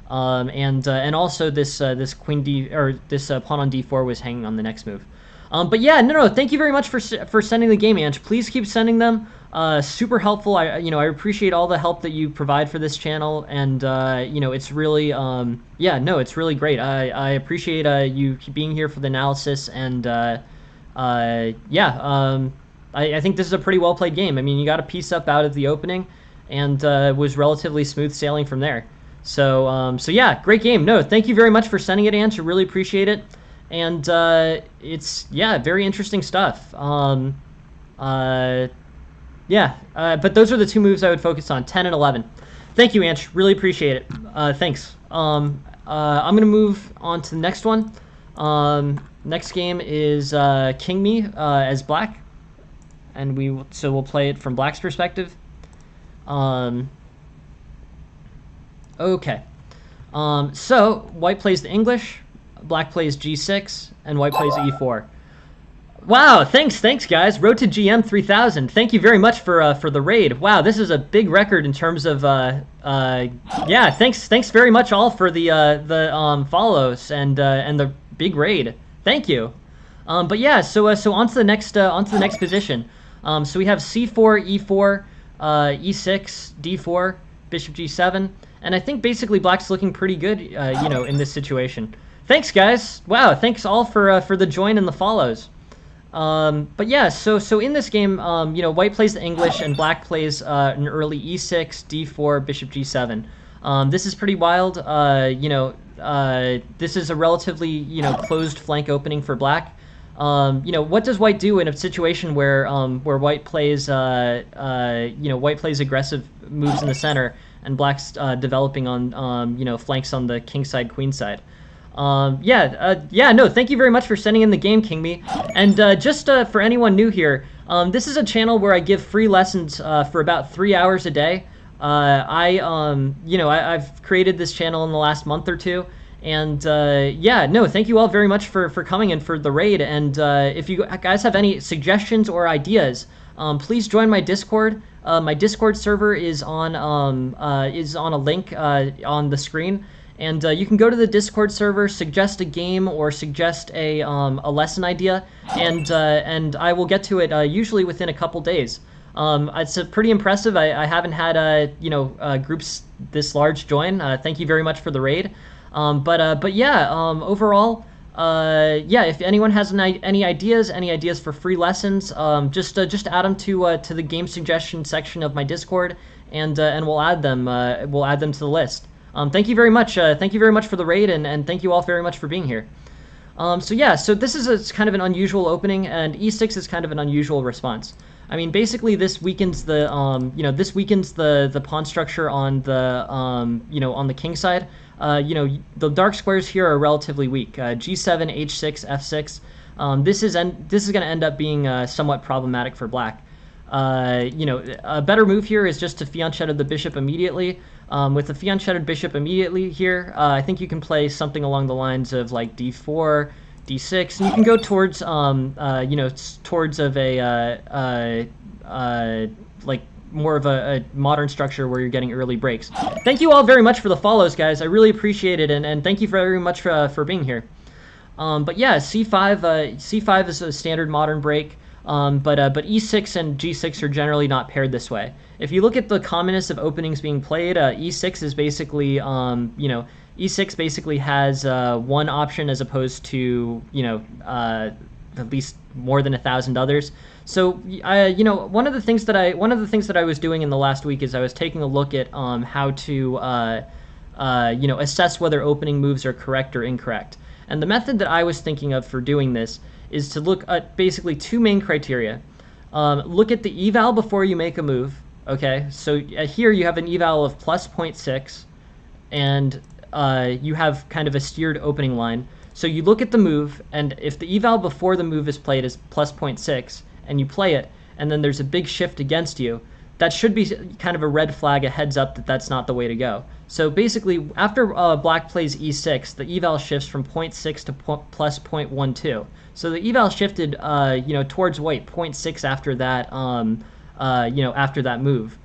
And also this queen d, or this pawn on d4 was hanging on the next move. But yeah, no, thank you very much for sending the game, Ange. Please keep sending them. Super helpful. I appreciate all the help that you provide for this channel, and you know, it's really yeah, no, it's really great. I appreciate you being here for the analysis, and yeah, I think this is a pretty well played game. I mean, you got a piece up out of the opening, and was relatively smooth sailing from there. So so yeah, great game. No, thank you very much for sending it, Ange. I really appreciate it. And it's, yeah, very interesting stuff. Yeah, but those are the two moves I would focus on, 10 and 11. Thank you, Ange. Really appreciate it. Thanks. I'm going to move on to the next one. Next game is King Me as black. And we'll play it from black's perspective. Okay. So white plays the English, black plays g6, and white plays e4. Wow, thanks guys. Road to GM 3000. Thank you very much for the raid. Wow, this is a big record in terms of yeah. Thanks very much all for the follows and the big raid. Thank you. But yeah, so on to the next position. So we have c4, e4, e6, d4, bishop g7, and I think basically black's looking pretty good, you know, in this situation. Thanks, guys. Wow, thanks all for the join and the follows. But yeah, so in this game, you know, white plays the English and black plays an early e6, d4, bishop g7. This is pretty wild. You know, this is a relatively, you know, closed flank opening for black. You know, what does white do in a situation where white plays, you know, white plays aggressive moves in the center and black's developing on, you know, flanks on the king side, queen side? Yeah, no, thank you very much for sending in the game, King Me. And just for anyone new here, this is a channel where I give free lessons for about 3 hours a day. You know, I've created this channel in the last month or two. And yeah, no, thank you all very much for coming and for the raid. And if you guys have any suggestions or ideas, please join my Discord. My Discord server is on a link on the screen. And you can go to the Discord server, suggest a game or suggest a lesson idea, and I will get to it usually within a couple days. It's pretty impressive. I haven't had you know, groups this large join. Thank you very much for the raid. But yeah, overall, yeah, if anyone has any ideas for free lessons, just add them to the game suggestion section of my Discord, and we'll add them to the list. Thank you very much. Thank you very much for the raid, and thank you all very much for being here. So yeah, so this is kind of an unusual opening, and e6 is kind of an unusual response. I mean, basically this weakens the this weakens the pawn structure on the on the king side. The dark squares here are relatively weak. G7, H6, F6. This is going to end up being somewhat problematic for black. A better move here is just to fianchetto the bishop immediately. With the fianchetted bishop immediately here, I think you can play something along the lines of like d4, d6, and you can go towards towards of a like more of a modern structure where you're getting early breaks. Thank you all very much for the follows, guys. I really appreciate it, and thank you very much for being here. But yeah, c5 is a standard modern break. But e6 and g6 are generally not paired this way. If you look at the commonest of openings being played, e6 is basically, e6 basically has one option as opposed to, at least more than 1,000 others. So, one of the things that I was doing in the last week is I was taking a look at how to, assess whether opening moves are correct or incorrect. And the method that I was thinking of for doing this is to look at basically two main criteria. Look at the eval before you make a move. Okay, so here you have an eval of plus 0.6, and you have kind of a steered opening line. So you look at the move, and if the eval before the move is played is plus 0.6, and you play it, and then there's a big shift against you, that should be kind of a red flag, a heads up that that's not the way to go. So basically, after black plays e6, the eval shifts from 0.6 to plus 0.12. So the eval shifted, towards white 0.6 after that, after that move.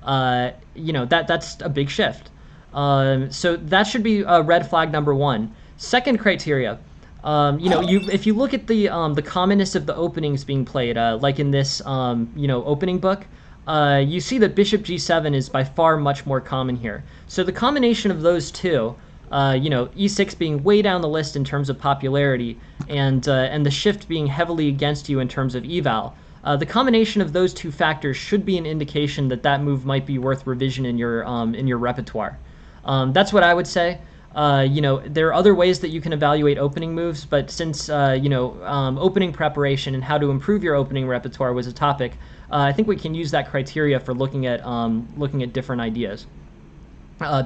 That's a big shift. So that should be red flag number one. Second criteria, if you look at the commonness of the openings being played, like in this, opening book, you see that bishop g7 is by far much more common here. So the combination of those two, e6 being way down the list in terms of popularity, and the shift being heavily against you in terms of eval, the combination of those two factors should be an indication that that move might be worth revision in your repertoire. That's what I would say. There are other ways that you can evaluate opening moves, but since opening preparation and how to improve your opening repertoire was a topic, I think we can use that criteria for looking at different ideas.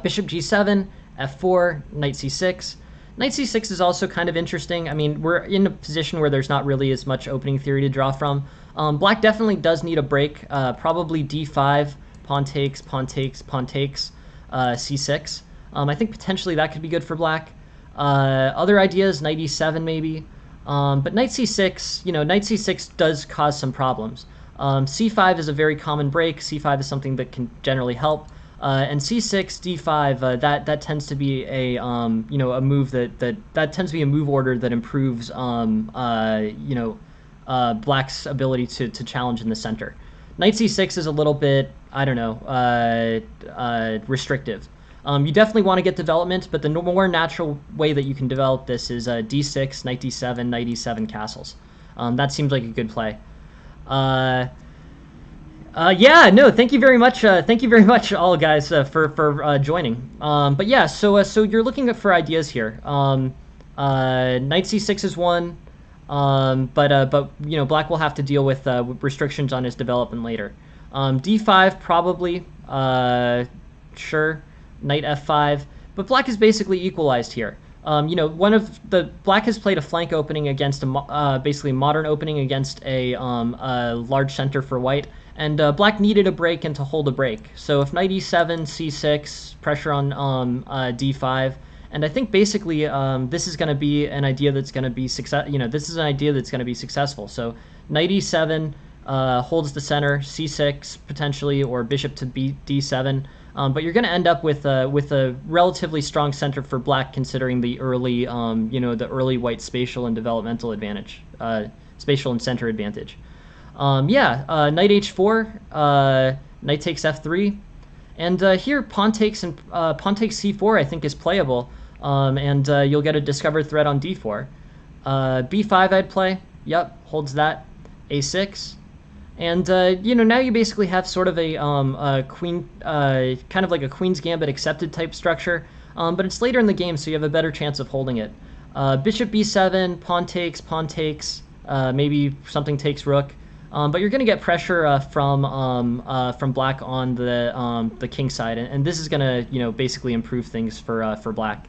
Bishop g7, f4, knight c6. Knight c6 is also kind of interesting. I mean, we're in a position where there's not really as much opening theory to draw from. Black definitely does need a break. Probably d5, pawn takes, pawn takes, pawn takes, c6. I think potentially that could be good for black. Other ideas, knight e7 maybe. But knight c6, knight c6 does cause some problems. c5 is a very common break. c5 is something that can generally help. And c6, d5, that tends to be a a move that tends to be a move order that improves black's ability to challenge in the center. Knight c6 is a little bit, I don't know, restrictive. You definitely want to get development, but the more natural way that you can develop this is d6, knight d7, knight e7 castles. That seems like a good play. Yeah, no, thank you very much. Thank you very much, all guys, for joining. But yeah, so you're looking for ideas here. Knight c6 is one, but black will have to deal with restrictions on his development later. d5 probably, sure. Knight f5, but black is basically equalized here. Black has played a flank opening against basically modern opening against a large center for white, and black needed a break and to hold a break. So if knight e7, c6, pressure on d5, and I think basically this is going to be an idea that's going to be this is an idea that's going to be successful. So knight e7 holds the center, c6 potentially, or bishop to d7. But you're going to end up with a relatively strong center for black, considering the early, the early white spatial and developmental advantage, spatial and center advantage. Knight h4, knight takes f3, and here pawn takes c4 I think is playable, and you'll get a discovered threat on d4. b5 I'd play. Yep, holds that. a6. And, now you basically have sort of a queen, kind of like a Queen's Gambit accepted type structure, but it's later in the game, so you have a better chance of holding it. Bishop b7, pawn takes, maybe something takes rook. But you're going to get pressure from black on the king side, and this is going to basically improve things for black.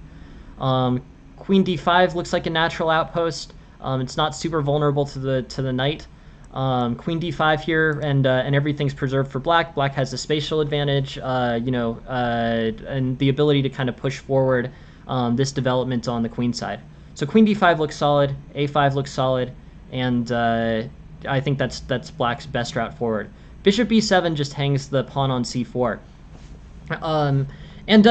Queen d5 looks like a natural outpost. It's not super vulnerable to the knight. Queen d5 here, and everything's preserved for black. Black has the spatial advantage, and the ability to kind of push forward this development on the queen side. So queen d5 looks solid, a5 looks solid, and I think that's black's best route forward. Bishop b7 just hangs the pawn on c4.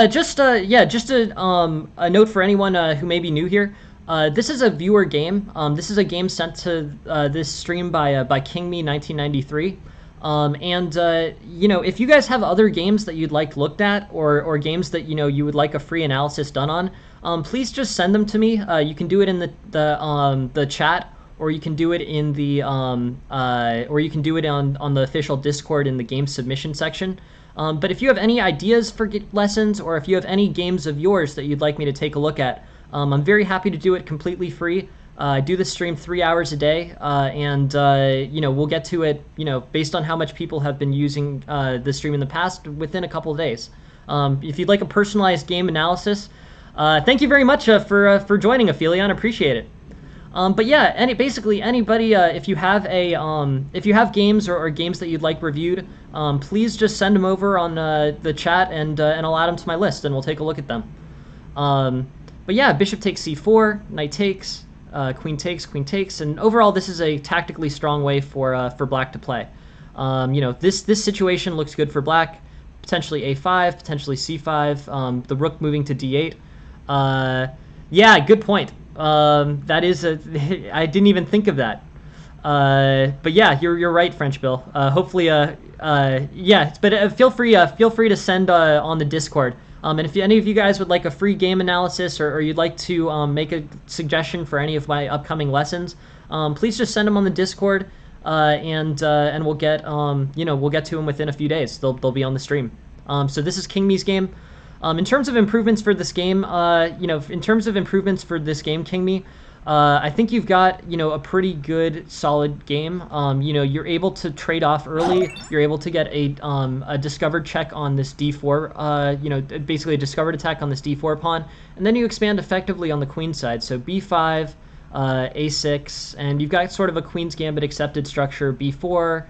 Just a note for anyone who may be new here. This is a viewer game. This is a game sent to this stream by KingMe1993. If you guys have other games that you'd like looked at, or games that you would like a free analysis done on, please just send them to me. You can do it in the chat, or you can do it in the on the official Discord in the game submission section. But if you have any ideas for lessons, or if you have any games of yours that you'd like me to take a look at, I'm very happy to do it completely free. I do the stream 3 hours a day, we'll get to it, based on how much people have been using the stream in the past, within a couple of days. If you'd like a personalized game analysis, thank you very much for joining, Aphelion. Appreciate it. But yeah, basically anybody, if you have games or games that you'd like reviewed, please just send them over on the chat, and I'll add them to my list, and we'll take a look at them. But yeah, bishop takes c4, knight takes, queen takes, and overall this is a tactically strong way for black to play. This situation looks good for black. Potentially a5, potentially c5, the rook moving to d8. Yeah, good point. That is I didn't even think of that. But yeah, you're right, French Bill. Hopefully, yeah. But feel free to send on the Discord. And if any of you guys would like a free game analysis, or you'd like to make a suggestion for any of my upcoming lessons, please just send them on the Discord, and we'll get we'll get to them within a few days. They'll be on the stream. So this is King Me's game. In terms of improvements for this game, King Me, I think you've got, a pretty good, solid game. You're able to trade off early. You're able to get a discovered check on this d4, basically a discovered attack on this d4 pawn, and then you expand effectively on the queen side. So b5, a6, and you've got sort of a queen's gambit accepted structure, b4.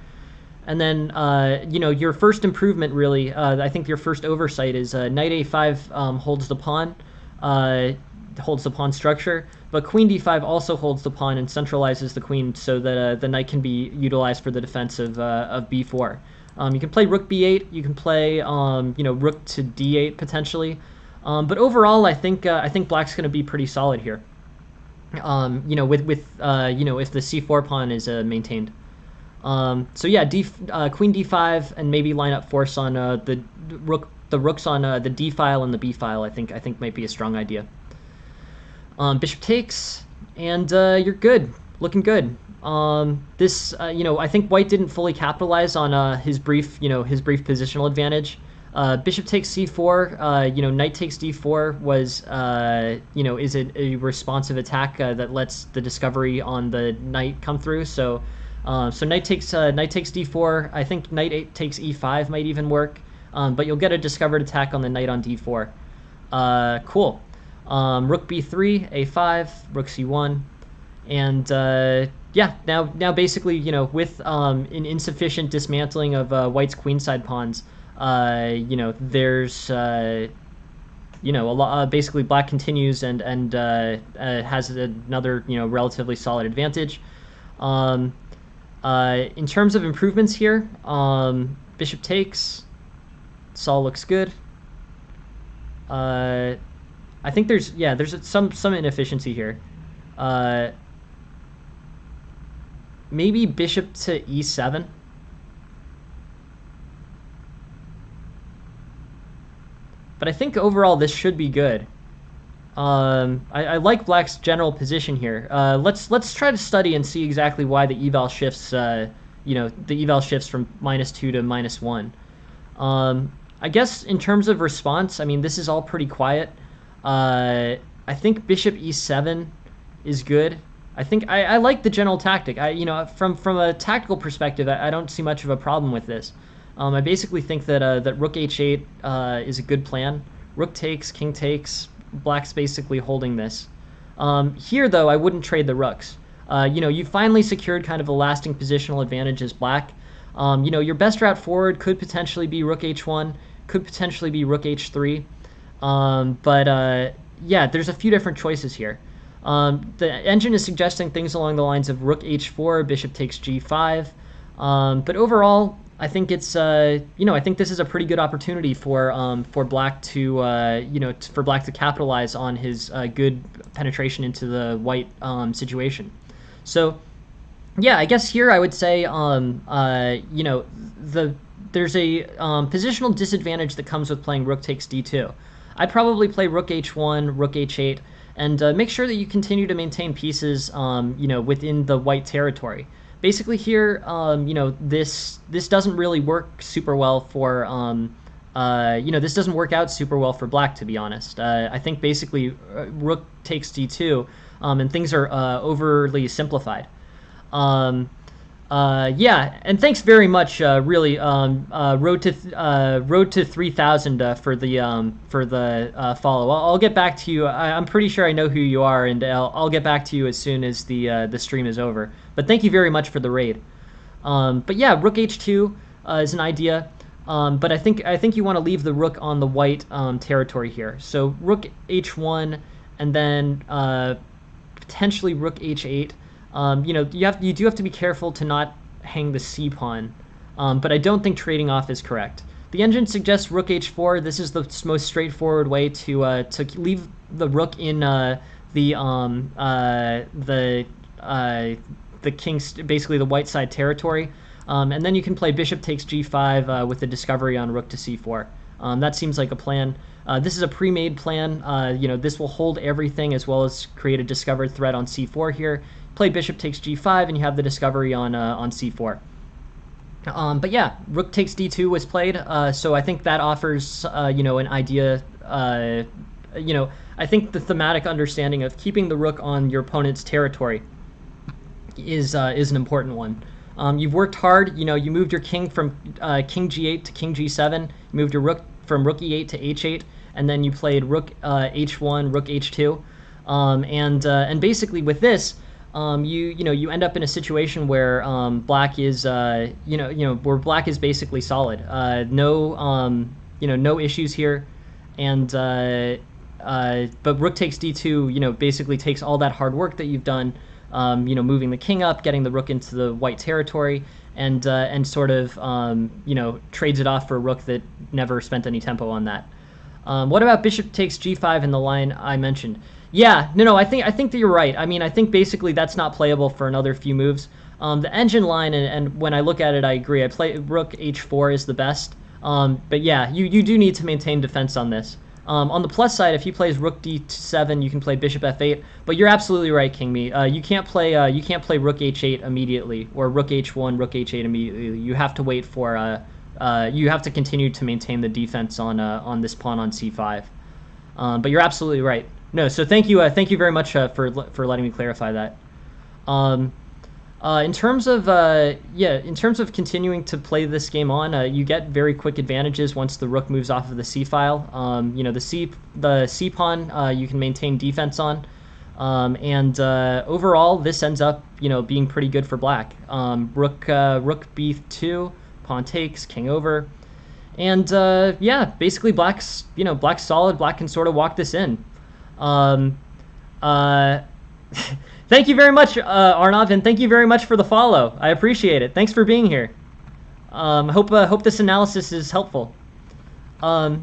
And then, your first improvement, really, I think your first oversight is knight a5 holds the pawn structure, but queen d5 also holds the pawn and centralizes the queen, so that the knight can be utilized for the defense of b4. You can play rook b8, you can play rook to d8 potentially, but overall, I think black's going to be pretty solid here. If the c4 pawn is maintained. So yeah, queen d5, and maybe line up force on the rooks on the d file and the b file. I think might be a strong idea. Bishop takes, and you're good, looking good. I think white didn't fully capitalize on his brief positional advantage. Bishop takes c4. Knight takes d4 was is a responsive attack that lets the discovery on the knight come through. So knight takes d4. I think knight 8 takes e5 might even work, but you'll get a discovered attack on the knight on d4. Cool. Rook b3, a5, rook c1, and yeah. Now basically, with an insufficient dismantling of white's queenside pawns, there's a lot. Basically, black continues and has another relatively solid advantage. In terms of improvements here, bishop takes, Saul looks good. I think there's some inefficiency here. Maybe bishop to e7. But I think overall this should be good. I like black's general position here. Let's try to study and see exactly why the eval shifts. The eval shifts from -2 to -1. I guess in terms of response, I mean, this is all pretty quiet. I think bishop e7 is good. I think I like the general tactic. From a tactical perspective, I don't see much of a problem with this. I basically think that Rook H8 is a good plan. Rook takes, King takes. Black's basically holding this. Here, though, I wouldn't trade the rooks. You finally secured kind of a lasting positional advantage as Black. Your best route forward could potentially be Rook H1, could potentially be Rook H3. Yeah, there's a few different choices here. The engine is suggesting things along the lines of Rook H4, Bishop takes G5. But overall, I think it's I think this is a pretty good opportunity for Black to for Black to capitalize on his good penetration into the white situation. So yeah, I guess here I would say there's a positional disadvantage that comes with playing Rook takes D2. I'd probably play Rook H1, Rook H8, and make sure that you continue to maintain pieces within the white territory. Basically here, this doesn't really work super well for, this doesn't work out super well for Black, to be honest. I think basically Rook takes D2, and things are overly simplified. Yeah, and thanks very much, really, road to 3,000 for the follow. I'll get back to you. I'm pretty sure I know who you are, and I'll get back to you as soon as the stream is over. But thank you very much for the raid. But yeah, Rook H2 is an idea. But I think you want to leave the rook on the white territory here. So Rook H1, and then potentially Rook H8. You do have to be careful to not hang the C pawn, but I don't think trading off is correct. The engine suggests Rook H4. This is the most straightforward way to leave the rook in the king's, basically the white side territory, and then you can play Bishop takes G5 with the discovery on Rook to C4. That seems like a plan. This is a pre-made plan. This will hold everything as well as create a discovered threat on C4 here. Play Bishop takes G5, and you have the discovery on C4. But yeah, Rook takes D2 was played, so I think that offers an idea. I think the thematic understanding of keeping the rook on your opponent's territory is an important one. You've worked hard. You moved your king from King G8 to King G7. You moved your rook from Rook E8 to H8, and then you played Rook H1, Rook H2, and basically with this. You end up in a situation where Black is where Black is basically solid. No issues here, and but Rook takes D2 basically takes all that hard work that you've done, moving the king up, getting the rook into the white territory, and sort of trades it off for a rook that never spent any tempo on that. What about Bishop takes G5 in the line I mentioned? Yeah, no, I think that you're right. I mean, I think basically that's not playable for another few moves. The engine line, and when I look at it, I agree. I play Rook H4 is the best. But yeah, you do need to maintain defense on this. On the plus side, if he plays Rook D7, you can play Bishop F8. But you're absolutely right, King Me. You can't play Rook H8 immediately, or Rook H1, Rook H8 immediately. You have to wait for you have to continue to maintain the defense on this pawn on C5. But you're absolutely right. No, so thank you very much for letting me clarify that. In terms of continuing to play this game on, you get very quick advantages once the rook moves off of the C file. The C pawn you can maintain defense on, and overall this ends up being pretty good for Black. Rook B2, pawn takes, king over, and yeah, basically Black's solid. Black can sort of walk this in. Thank you very much, Arnav, and thank you very much for the follow. I appreciate it. Thanks for being here. Hope this analysis is helpful. But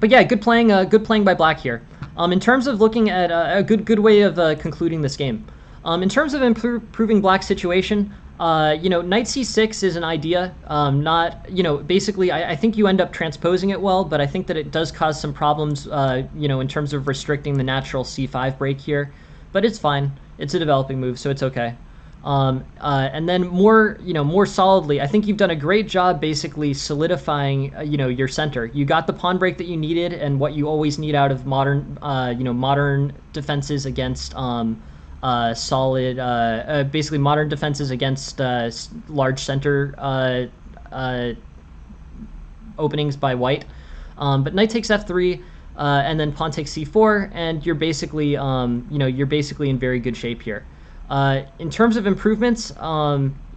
yeah, good playing by Black here. In terms of looking at a good way of concluding this game. In terms of improving Black's situation, Knight C6 is an idea. Basically, I think you end up transposing it well, but I think that it does cause some problems, in terms of restricting the natural C5 break here. But it's fine. It's a developing move, so it's okay. And then more solidly, I think you've done a great job basically solidifying, your center. You got the pawn break that you needed and what you always need out of modern defenses against, solid, basically modern defenses against large center openings by white. But knight takes f3, and then pawn takes c4, and you're basically, you're basically in very good shape here. In terms of improvements,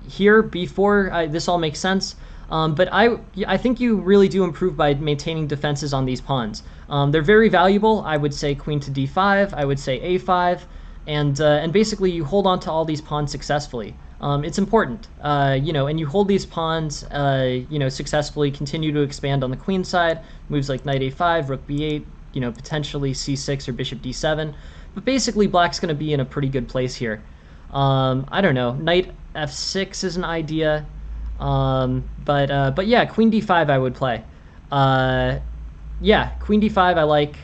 here b4, this all makes sense. But I think you really do improve by maintaining defenses on these pawns. They're very valuable. I would say queen to d5. I would say a5, and basically you hold on to all these pawns successfully. It's important, and you hold these pawns, successfully. Continue to expand on the queen side. Moves like knight a5, rook b8, potentially c6 or bishop d7. But basically, black's going to be in a pretty good place here. I don't know. Knight f6 is an idea. But yeah, queen d5 I would play. Yeah, queen d5 I like.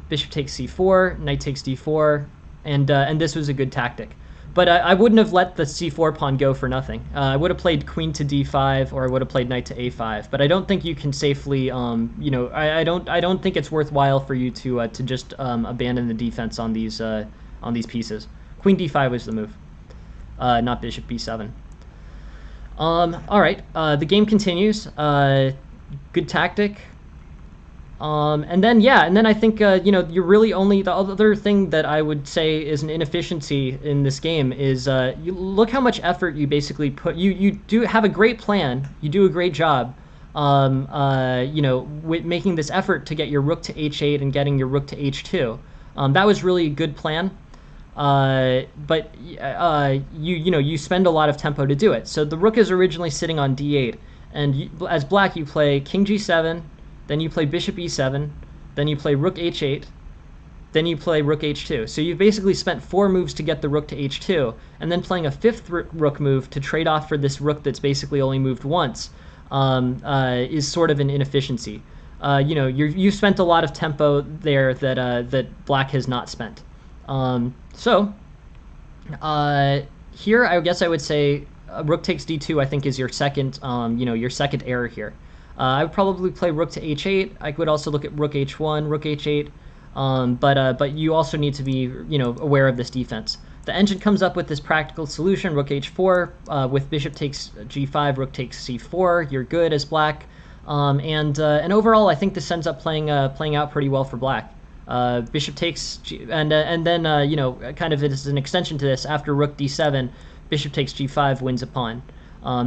Bishop takes c4, knight takes d4, and this was a good tactic. But I wouldn't have let the c4 pawn go for nothing. I would have played queen to d5, or I would have played knight to a5. But I don't think you can safely, I don't think it's worthwhile for you to just abandon the defense on these pieces. Queen d5 was the move, not bishop b7. All right, the game continues. Good tactic. And then I think, you're really only, the other thing that I would say is an inefficiency in this game is, you look how much effort you basically put, you do have a great plan, you do a great job, with making this effort to get your rook to h8 and getting your rook to h2. That was really a good plan. But you spend a lot of tempo to do it. So the rook is originally sitting on d8, and as black you play king g7, then you play bishop e7, then you play rook h8, then you play rook h2. So you've basically spent 4 moves to get the rook to h2, and then playing a 5th rook move to trade off for this rook that's basically only moved once is sort of an inefficiency. You spent a lot of tempo there that black has not spent. Here I guess I would say rook takes d2. I think is your second, your second error here. I would probably play rook to h8. I would also look at rook h1, rook h8, but you also need to be, aware of this defense. The engine comes up with this practical solution: rook h4 with bishop takes g5, rook takes c4. You're good as black, and overall I think this ends up playing out pretty well for black. Bishop takes and then kind of as an extension to this, after rook d7, bishop takes g5 wins a pawn.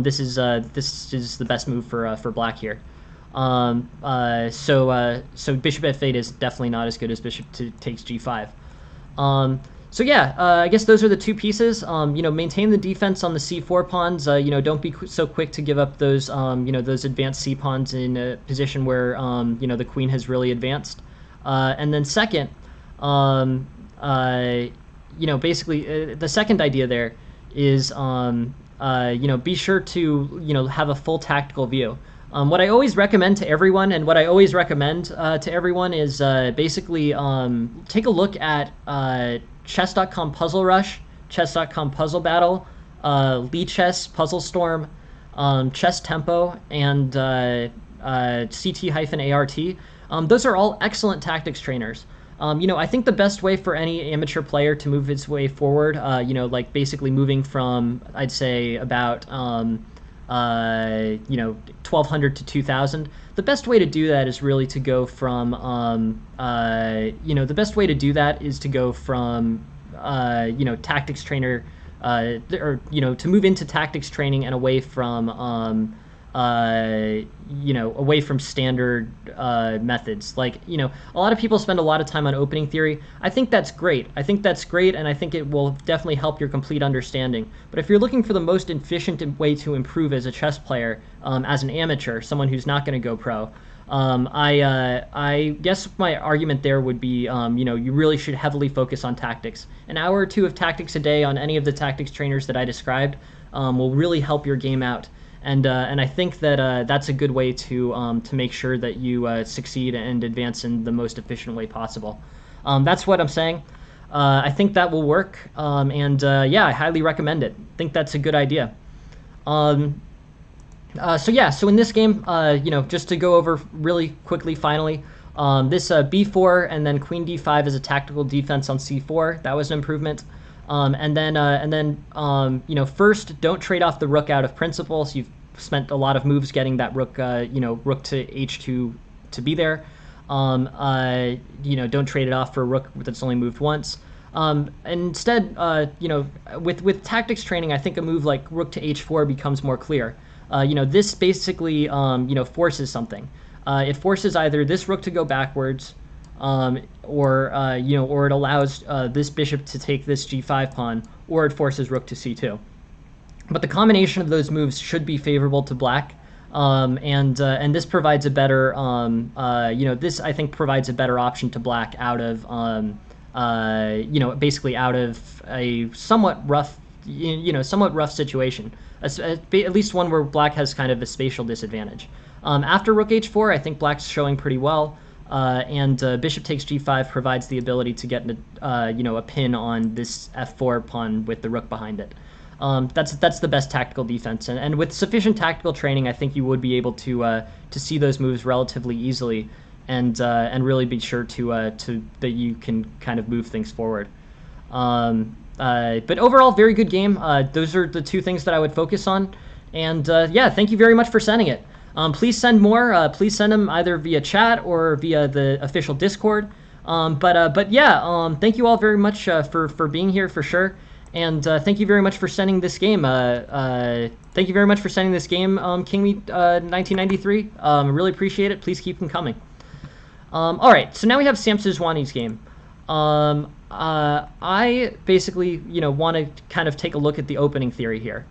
This is the best move for black here. So bishop f8 is definitely not as good as bishop takes g5. So yeah, I guess those are the two pieces. Maintain the defense on the c4 pawns. Don't be so quick to give up those those advanced c pawns in a position where the queen has really advanced. And then second, basically the second idea there is, be sure to, have a full tactical view. What I always recommend to everyone, is basically take a look at chess.com Puzzle Rush, chess.com Puzzle Battle, Lichess, Puzzle Storm, Chess Tempo, and CT-ART. Those are all excellent tactics trainers. I think the best way for any amateur player to move its way forward, like basically moving from, I'd say, about 1200 to 2000, the best way to do that is really to go from, tactics trainer, to move into tactics training and away from, away from standard methods. Like, a lot of people spend a lot of time on opening theory. I think that's great. And I think it will definitely help your complete understanding. But if you're looking for the most efficient way to improve as a chess player, as an amateur, someone who's not going to go pro, I guess my argument there would be, you really should heavily focus on tactics. An hour or two of tactics a day on any of the tactics trainers that I described will really help your game out. And I think that that's a good way to make sure that you succeed and advance in the most efficient way possible. That's what I'm saying. I think that will work, yeah, I highly recommend it. I think that's a good idea. So in this game, just to go over really quickly, finally, This b4 and then queen d5 is a tactical defense on c4. That was an improvement. And then first, don't trade off the rook out of principle. So you've spent a lot of moves getting that rook, rook to h2 to be there. Don't trade it off for a rook that's only moved once. And instead, with tactics training, I think a move like rook to h4 becomes more clear. This basically, forces something. It forces either this rook to go backwards, or it allows this bishop to take this g5 pawn, or it forces rook to c2. But the combination of those moves should be favorable to black, and this provides a better, this I think provides a better option to black out of, basically out of a somewhat rough situation, at least one where black has kind of a spatial disadvantage. After rook h4, I think black's showing pretty well. And bishop takes g5 provides the ability to get a pin on this f4 pawn with the rook behind it. That's the best tactical defense, and with sufficient tactical training, I think you would be able to see those moves relatively easily, and really be sure that you can kind of move things forward. But overall, very good game. Those are the two things that I would focus on, and yeah, thank you very much for sending it. Please send more. Please send them either via chat or via the official Discord. But yeah, thank you all very much for being here for sure. And thank you very much for sending this game. Thank you very much for sending this game, Kingmeat 1993. Really appreciate it. Please keep them coming. All right, so now we have Sam Sizwani's game. I basically, want to kind of take a look at the opening theory here.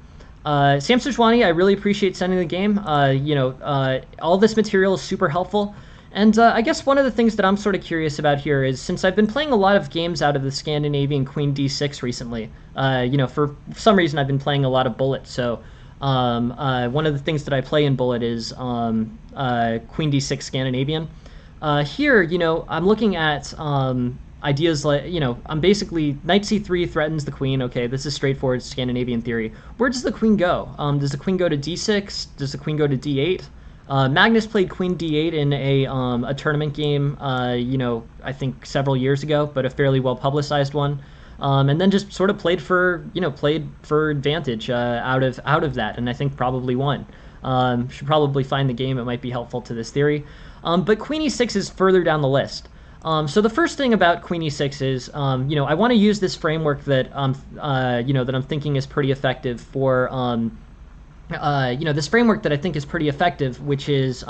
Sam Sizwani, I really appreciate sending the game. All this material is super helpful. And I guess one of the things that I'm sort of curious about here is, since I've been playing a lot of games out of the Scandinavian Queen d6 recently, for some reason I've been playing a lot of Bullet. So one of the things that I play in Bullet is Queen d6 Scandinavian. Here, I'm looking at ideas like, I'm basically, knight c3 threatens the queen. Okay, this is straightforward Scandinavian theory. Where does the queen go? Does the queen go to d6? Does the queen go to d8? Magnus played queen d8 in a tournament game, I think several years ago, but a fairly well-publicized one. And then just sort of played for advantage out of that, and I think probably won. Should probably find the game. It might be helpful to this theory. But queen e6 is further down the list. So the first thing about queen e6 is, I want to use this framework that that I'm thinking is pretty effective for, this framework that I think is pretty effective, which is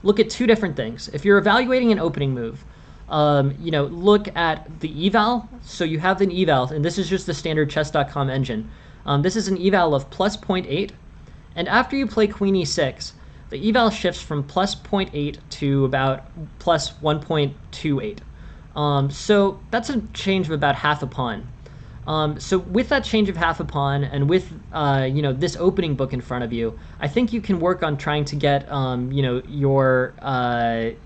look at two different things. If you're evaluating an opening move, look at the eval. So you have an eval, and this is just the standard chess.com engine. This is an eval of plus 0.8, and after you play queen e6, the eval shifts from plus 0.8 to about plus 1.28. So that's a change of about half a pawn. So with that change of half a pawn, and with this opening book in front of you, I think you can work on trying to get your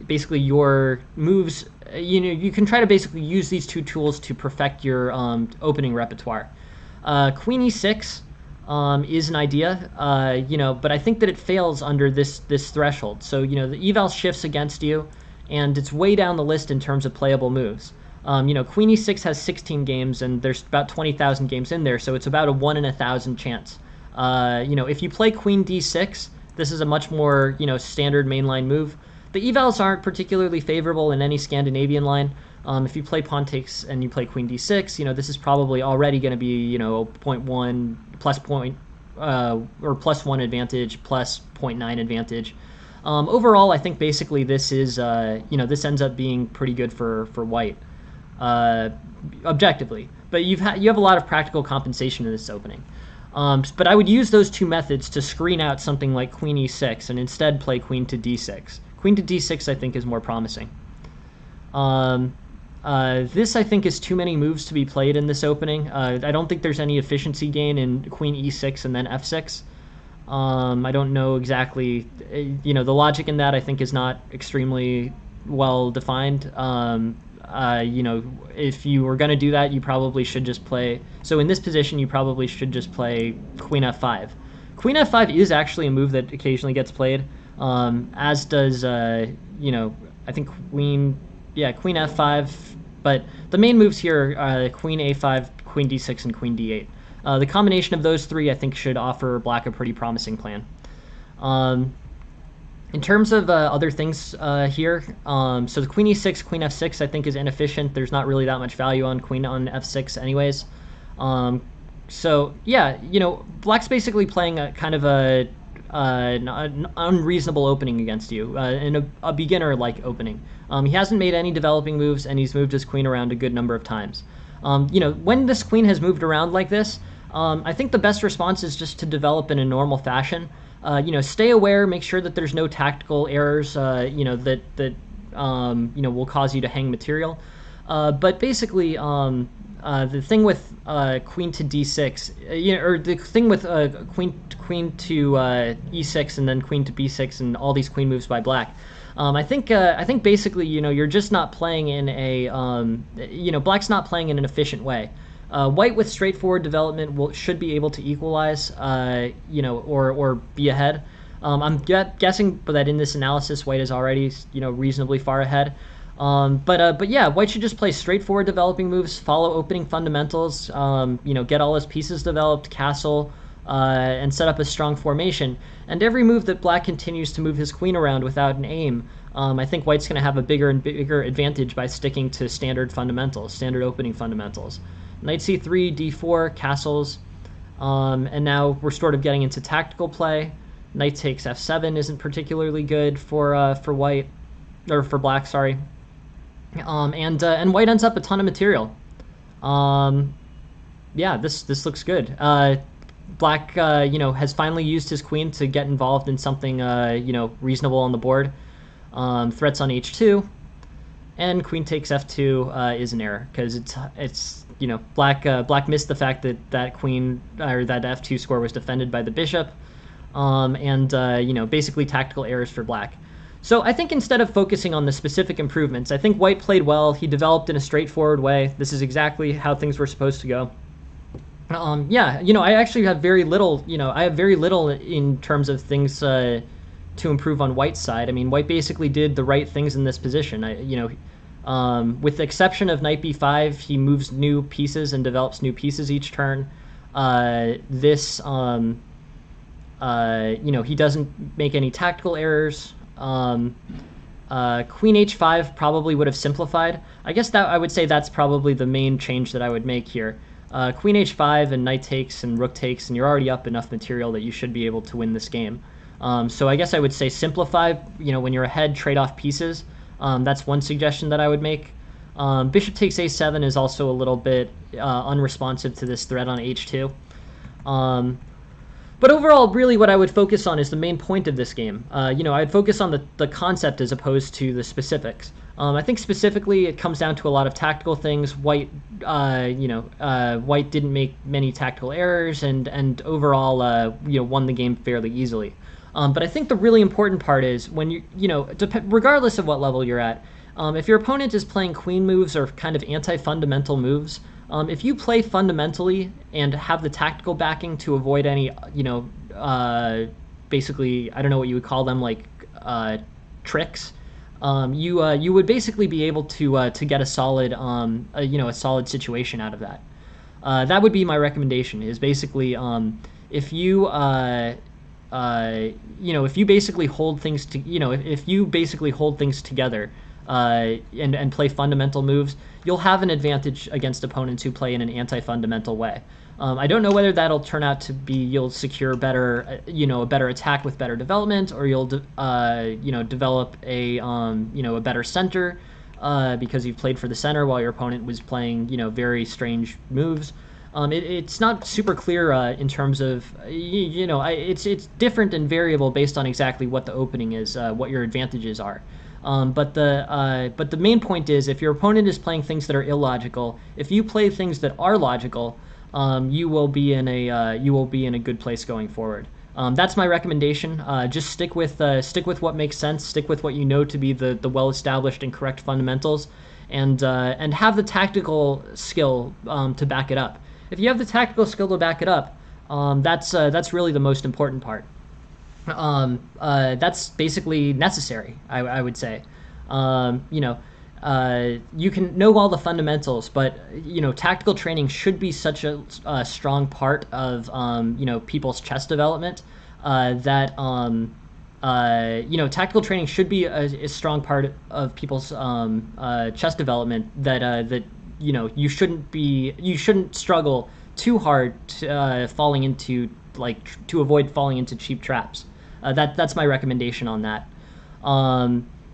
basically your moves. You can try to basically use these two tools to perfect your opening repertoire. Queen e6 is an idea, but I think that it fails under this threshold. So the eval shifts against you, and it's way down the list in terms of playable moves. Queen e6 has 16 games, and there's about 20,000 games in there, so it's about a 1 in 1,000 chance. If you play queen d6, this is a much more standard mainline move. The evals aren't particularly favorable in any Scandinavian line. If you play pawn takes and you play queen d6, this is probably already going to be 0.1 plus point or plus 1 advantage, plus 0.9 advantage. Overall, I think basically this is this ends up being pretty good for white. Objectively, but you have a lot of practical compensation in this opening. But I would use those two methods to screen out something like queen e6 and instead play queen to d6. Queen to d6 I think is more promising. This I think is too many moves to be played in this opening. I don't think there's any efficiency gain in queen e6 and then f6. I don't know exactly, the logic in that I think is not extremely well defined. If you were going to do that, you probably should just play. So in this position, you probably should just play queen f5. Queen f5 is actually a move that occasionally gets played, as does I think queen, yeah, queen f5. But the main moves here are queen a5, queen d6, and queen d8. The combination of those three, I think, should offer black a pretty promising plan. In terms of other things here, so the queen e6, queen f6, I think is inefficient. There's not really that much value on queen on f6 anyways. So yeah, black's basically playing a kind of an unreasonable opening against you, and a beginner-like opening. He hasn't made any developing moves, and he's moved his queen around a good number of times. When this queen has moved around like this, I think the best response is just to develop in a normal fashion. Stay aware, make sure that there's no tactical errors, that will cause you to hang material. But basically, the thing with queen to d6, or the thing with queen to e6 and then queen to b6 and all these queen moves by black. I think basically, you're just not playing in a, black's not playing in an efficient way. White with straightforward development should be able to equalize, or be ahead. I'm guessing that in this analysis, white is already, reasonably far ahead. But yeah, white should just play straightforward developing moves, follow opening fundamentals, get all his pieces developed, castle, and set up a strong formation. And every move that black continues to move his queen around without an aim, I think white's going to have a bigger and bigger advantage by sticking to standard fundamentals, standard opening fundamentals. Knight c3, d4, castles, and now we're sort of getting into tactical play. Knight takes f7 isn't particularly good for white, or for black, sorry. And white ends up a ton of material. Yeah, this looks good. Black, has finally used his queen to get involved in something, reasonable on the board. Threats on h2. And queen takes f2 is an error because it's black missed the fact that queen or that f2 score was defended by the bishop, and basically tactical errors for black. So I think instead of focusing on the specific improvements, I think white played well. He developed in a straightforward way. This is exactly how things were supposed to go. I actually have very little. I have very little in terms of things to improve on white's side. I mean, white basically did the right things in this position. With the exception of knight b5, he moves new pieces and develops new pieces each turn. He doesn't make any tactical errors. Queen h5 probably would have simplified. I guess that I would say that's probably the main change that I would make here. Queen h5 and knight takes and rook takes, and you're already up enough material that you should be able to win this game. So I guess I would say simplify, when you're ahead, trade off pieces. That's one suggestion that I would make. Bishop takes a7 is also a little bit unresponsive to this threat on h2. But overall, really what I would focus on is the main point of this game. I'd focus on the concept as opposed to the specifics. I think specifically it comes down to a lot of tactical things. White didn't make many tactical errors and overall, won the game fairly easily. But I think the really important part is when regardless of what level you're at, if your opponent is playing queen moves or kind of anti-fundamental moves, if you play fundamentally and have the tactical backing to avoid any, basically, I don't know what you would call them, like tricks, you would basically be able to get a solid, a solid situation out of that. That would be my recommendation. Is basically if you if you basically hold things to, if you basically hold things together and play fundamental moves, you'll have an advantage against opponents who play in an anti-fundamental way. I don't know whether that'll turn out to be you'll secure better, a better attack with better development, or you'll, develop a, a better center because you've played for the center while your opponent was playing, very strange moves. It's not super clear in terms of, it's different and variable based on exactly what the opening is, what your advantages are. But the main point is, if your opponent is playing things that are illogical, if you play things that are logical, you will be in a good place going forward. That's my recommendation. Just stick with what makes sense. Stick with what you know to be the well-established and correct fundamentals, and have the tactical skill to back it up. If you have the tactical skill to back it up, that's really the most important part. That's basically necessary, I would say. You know, you can know all the fundamentals, but tactical training should be such a strong part of people's chess development that tactical training should be a strong part of people's chess development that you shouldn't struggle too hard to, falling into to avoid falling into cheap traps. That's my recommendation on that.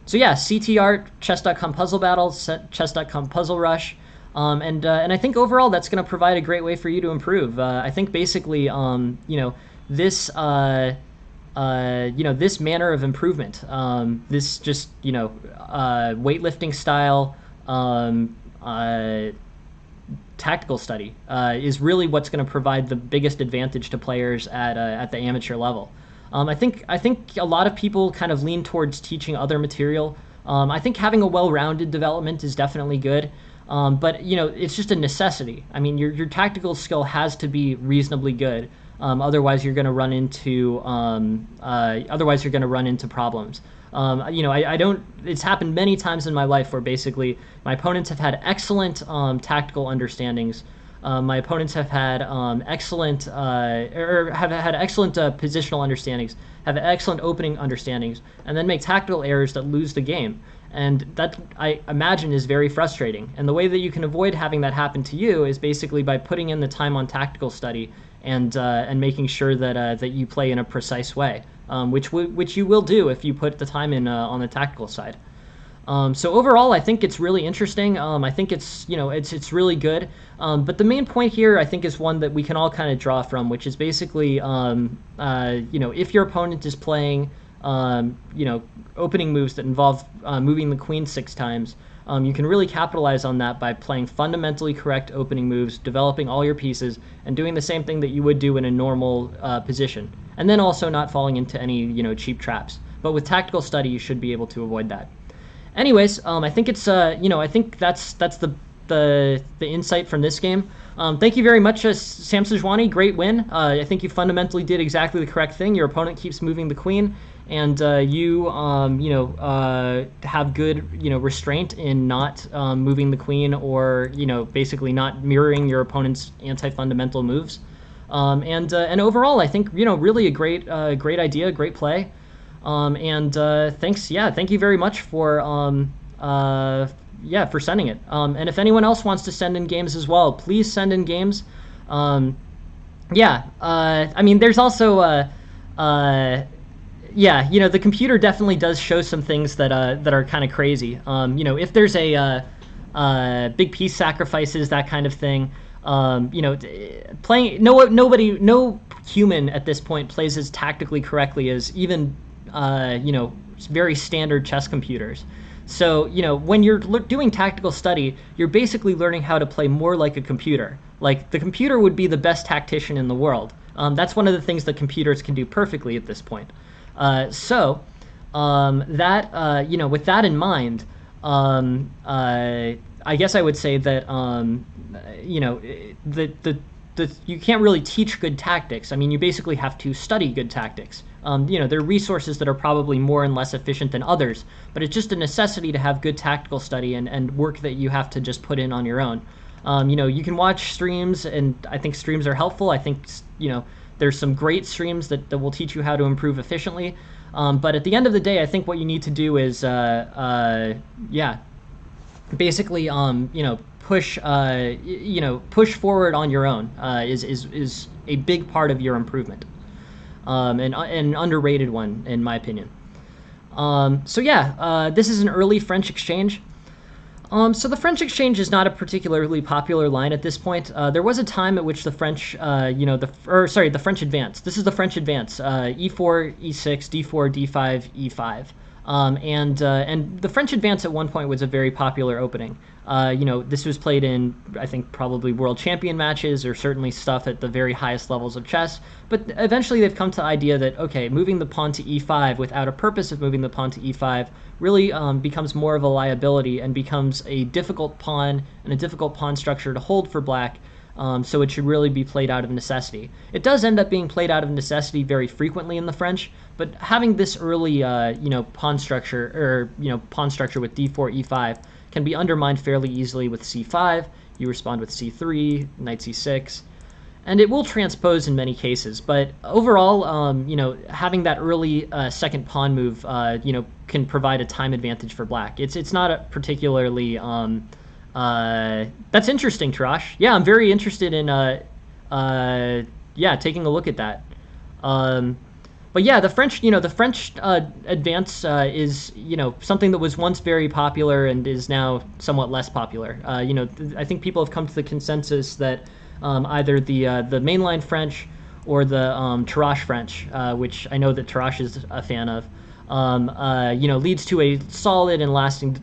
So yeah, CTR, chess.com puzzle battles, chess.com puzzle rush. And I think overall that's going to provide a great way for you to improve. I think basically, this this manner of improvement, this just weightlifting style, tactical study is really what's going to provide the biggest advantage to players at the amateur level. I think a lot of people kind of lean towards teaching other material. I think having a well-rounded development is definitely good, but it's just a necessity. I mean, your tactical skill has to be reasonably good. Otherwise, you're going to run into problems. I don't. It's happened many times in my life where basically my opponents have had excellent tactical understandings. My opponents have had excellent positional understandings, have excellent opening understandings, and then make tactical errors that lose the game. And that, I imagine, is very frustrating. And the way that you can avoid having that happen to you is basically by putting in the time on tactical study and making sure that you play in a precise way, which you will do if you put the time in on the tactical side. So overall, I think it's really interesting. I think it's really good. But the main point here, I think, is one that we can all kind of draw from, which is basically, if your opponent is playing, opening moves that involve moving the queen 6 times, you can really capitalize on that by playing fundamentally correct opening moves, developing all your pieces, and doing the same thing that you would do in a normal position, and then also not falling into any cheap traps. But with tactical study, you should be able to avoid that. Anyways, I think it's I think that's the insight from this game. Thank you very much, Sam Sejuani. Great win. I think you fundamentally did exactly the correct thing. Your opponent keeps moving the queen, and you have good restraint in not moving the queen, or basically not mirroring your opponent's anti-fundamental moves. And overall, I think really a great idea, great play. Thanks. Yeah, thank you very much for for sending it. And if anyone else wants to send in games as well, please send in games. I mean, there's also the computer definitely does show some things that are kind of crazy. If there's a big piece sacrifices, that kind of thing. Playing no human at this point plays as tactically correctly as even very standard chess computers. So when you're doing tactical study, you're basically learning how to play more like a computer. Like the computer would be the best tactician in the world. That's one of the things that computers can do perfectly at this point. With that in mind, I guess I would say that you can't really teach good tactics. I mean, you basically have to study good tactics. There are resources that are probably more and less efficient than others, but it's just a necessity to have good tactical study and work that you have to just put in on your own. You can watch streams, and I think streams are helpful. I think, there's some great streams that will teach you how to improve efficiently. But at the end of the day, I think what you need to do is, basically, push forward on your own is a big part of your improvement, and an underrated one in my opinion. This is an early French exchange. So the French exchange is not a particularly popular line at this point. There was a time at which the French, the French advance. This is the French advance: e4, e6, d4, d5, e5. And the French advance at one point was a very popular opening. This was played in, I think, probably world champion matches, or certainly stuff at the very highest levels of chess. But eventually they've come to the idea that, okay, moving the pawn to e5 without a purpose of moving the pawn to e5 really becomes more of a liability and becomes a difficult pawn and a difficult pawn structure to hold for black. So it should really be played out of necessity. It does end up being played out of necessity very frequently in the French, but having this early, pawn structure with d4, e5 can be undermined fairly easily with c5. You respond with c3, knight c6, and it will transpose in many cases. But overall, having that early second pawn move, can provide a time advantage for black. It's not a particularly that's interesting, Tarash. Yeah, I'm very interested in taking a look at that. But yeah, the French advance is something that was once very popular and is now somewhat less popular. I think people have come to the consensus that either the mainline French or the Tarash French, which I know that Tarash is a fan of, leads to a solid and lasting,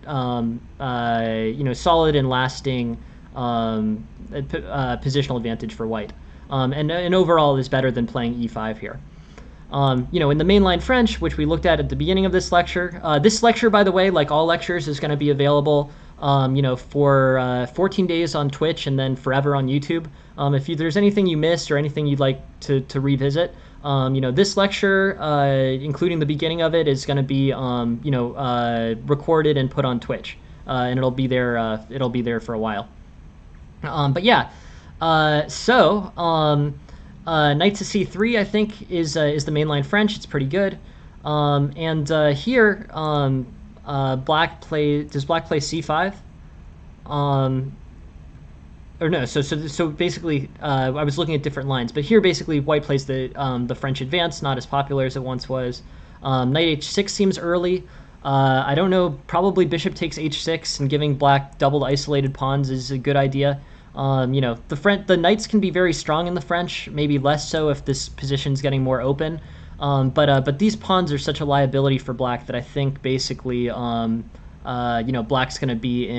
positional advantage for white, and overall is better than playing e5 here. In the mainline French, which we looked at the beginning of this lecture, by the way, like all lectures, is going to be available, for 14 days on Twitch and then forever on YouTube. If there's anything you missed or anything you'd like to revisit, this lecture, including the beginning of it, is going to be, recorded and put on Twitch, and it'll be there. It'll be there for a while. But yeah, knight to c3, I think, is the mainline French. It's pretty good. Here, does black play c5? Or no, so basically, I was looking at different lines, but here basically white plays the French advance, not as popular as it once was. Knight h6 seems early. I don't know, probably bishop takes h6 and giving black doubled isolated pawns is a good idea. The knights can be very strong in the French, maybe less so if this position's getting more open. But these pawns are such a liability for black that I think basically, black's going to be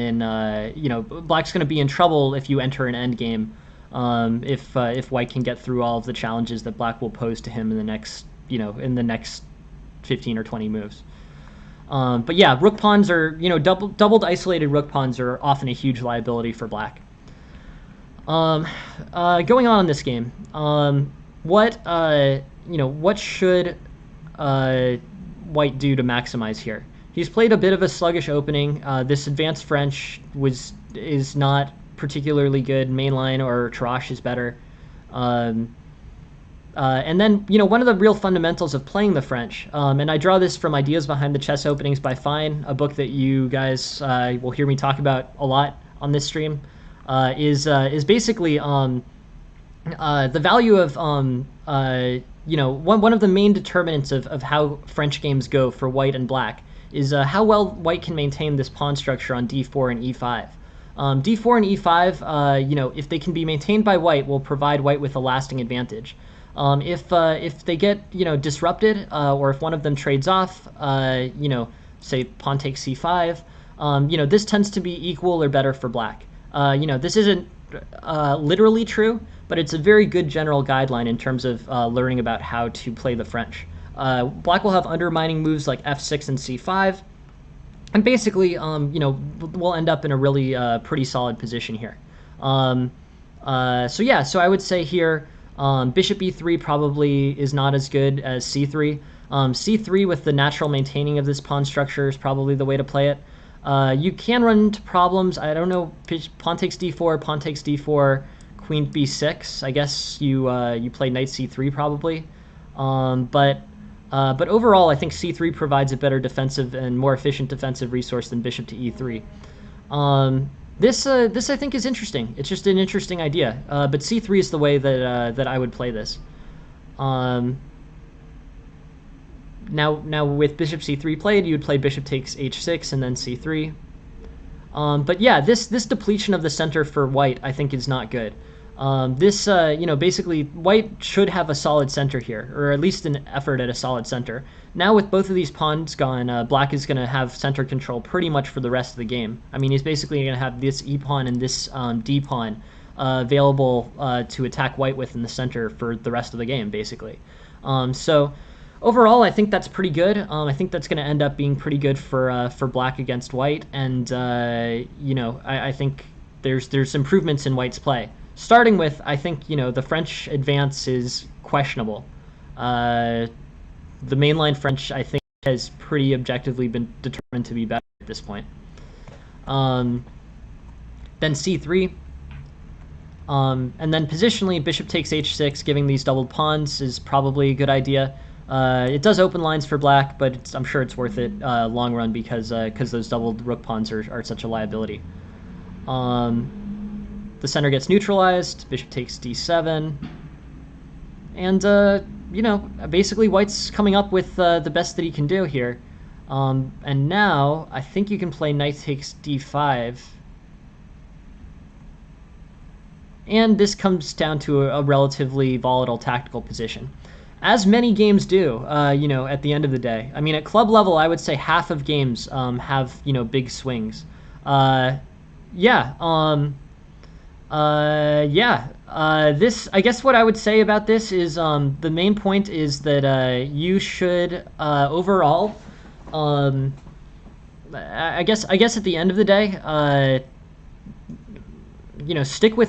in trouble if you enter an endgame. If white can get through all of the challenges that black will pose to him in the next 15 or 20 moves. But yeah, rook pawns are, doubled isolated rook pawns are often a huge liability for black. Going on in this game, what should white do to maximize here? He's played a bit of a sluggish opening. This advanced French is not particularly good. Mainline or Tarash is better. And then, one of the real fundamentals of playing the French, and I draw this from Ideas Behind the Chess Openings by Fine, a book that you guys will hear me talk about a lot on this stream, is basically the value of one of the main determinants of how French games go for white and black is how well white can maintain this pawn structure on d4 and e5. d4 and e5, if they can be maintained by white, will provide white with a lasting advantage. If they get disrupted, or if one of them trades off, say pawn takes c5, this tends to be equal or better for black. This isn't literally true, but it's a very good general guideline in terms of learning about how to play the French. Black will have undermining moves like f6 and c5, and basically, we'll end up in a really pretty solid position here. So I would say here, bishop e3 probably is not as good as c3. c3 with the natural maintaining of this pawn structure is probably the way to play it. You can run into problems. I don't know. Pawn takes d4, pawn takes d4, queen b6. I guess you play knight c3 probably. But overall, I think c3 provides a better defensive and more efficient defensive resource than bishop to e3. This I think is interesting. It's just an interesting idea. But c3 is the way that I would play this. Now with bishop c3 played, you would play bishop takes h6 and then c3. But yeah, this depletion of the center for white I think is not good. Basically white should have a solid center here, or at least an effort at a solid center. Now with both of these pawns gone, black is going to have center control pretty much for the rest of the game. I mean, he's basically going to have this e pawn and this d pawn available to attack white with in the center for the rest of the game, basically. So overall, I think that's pretty good. I think that's going to end up being pretty good for black against white, and I think there's improvements in white's play. starting with, I think, the French advance is questionable. The mainline French, I think, has pretty objectively been determined to be better at this point. Then c3. And then positionally, bishop takes h6, giving these doubled pawns is probably a good idea. It does open lines for black, but I'm sure it's worth it long run because those doubled rook pawns are such a liability. The center gets neutralized, bishop takes d7, and basically white's coming up with the best that he can do here. And now I think you can play knight takes d5. And this comes down to a relatively volatile tactical position, as many games do, at the end of the day. I mean, at club level, I would say half of games have, big swings. This, I guess what I would say about this is the main point is that you should overall, I guess at the end of the day, basically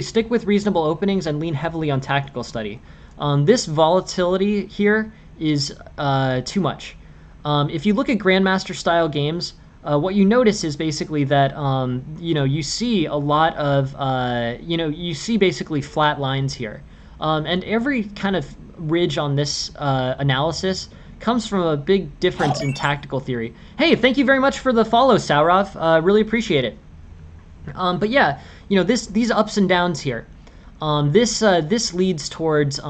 stick with reasonable openings and lean heavily on tactical study. This volatility here is too much. If you look at Grandmaster style games, what you notice is basically that you see a lot of you see basically flat lines here, and every kind of ridge on this analysis comes from a big difference in tactical theory. Hey, thank you very much for the follow, Saurav. Really appreciate it. But yeah, these ups and downs here. This leads towards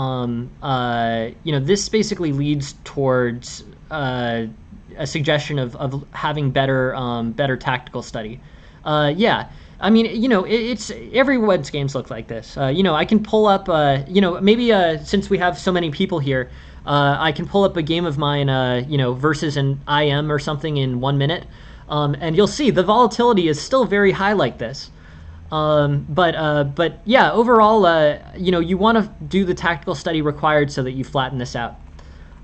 this basically leads towards a suggestion of having better tactical study. I mean, it's everyone's games look like this. I can pull up maybe since we have so many people here, I can pull up a game of mine versus an IM or something in 1 minute. And you'll see the volatility is still very high like this. But yeah, overall, you want to do the tactical study required so that you flatten this out.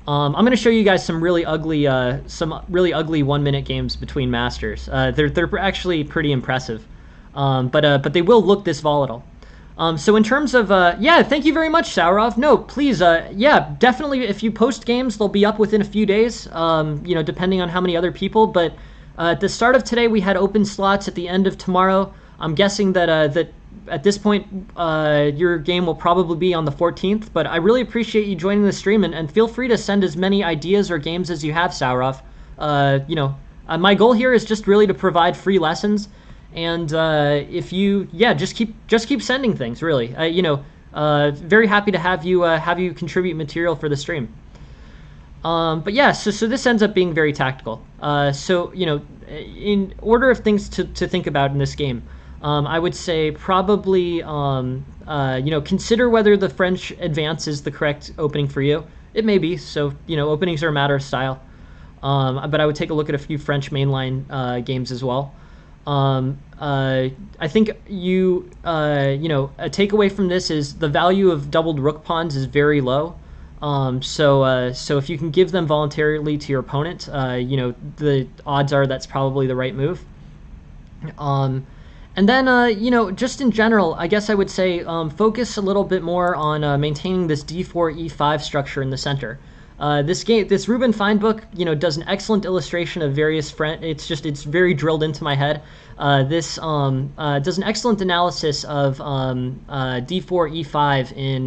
I'm going to show you guys some really ugly 1 minute games between masters. They're actually pretty impressive, but they will look this volatile. So in terms of thank you very much, Saurov. No, please, definitely. If you post games, they'll be up within a few days. Depending on how many other people, but. At the start of today, we had open slots. At the end of tomorrow, I'm guessing that at this point, your game will probably be on the 14th. But I really appreciate you joining the stream, and feel free to send as many ideas or games as you have, Saurov. My goal here is just really to provide free lessons, and if you just keep sending things. Really, very happy to have you contribute material for the stream. But yeah, so this ends up being very tactical. In order of things to think about in this game, I would say probably, consider whether the French advance is the correct opening for you. It may be, so, openings are a matter of style. But I would take a look at a few French mainline games as well. I think a takeaway from this is the value of doubled rook pawns is very low. So if you can give them voluntarily to your opponent, the odds are that's probably the right move. And then, just in general, I guess I would say focus a little bit more on maintaining this d4, e5 structure in the center. This Ruben Fine book, does an excellent illustration of various it's very drilled into my head. This does an excellent analysis of d4, e5 in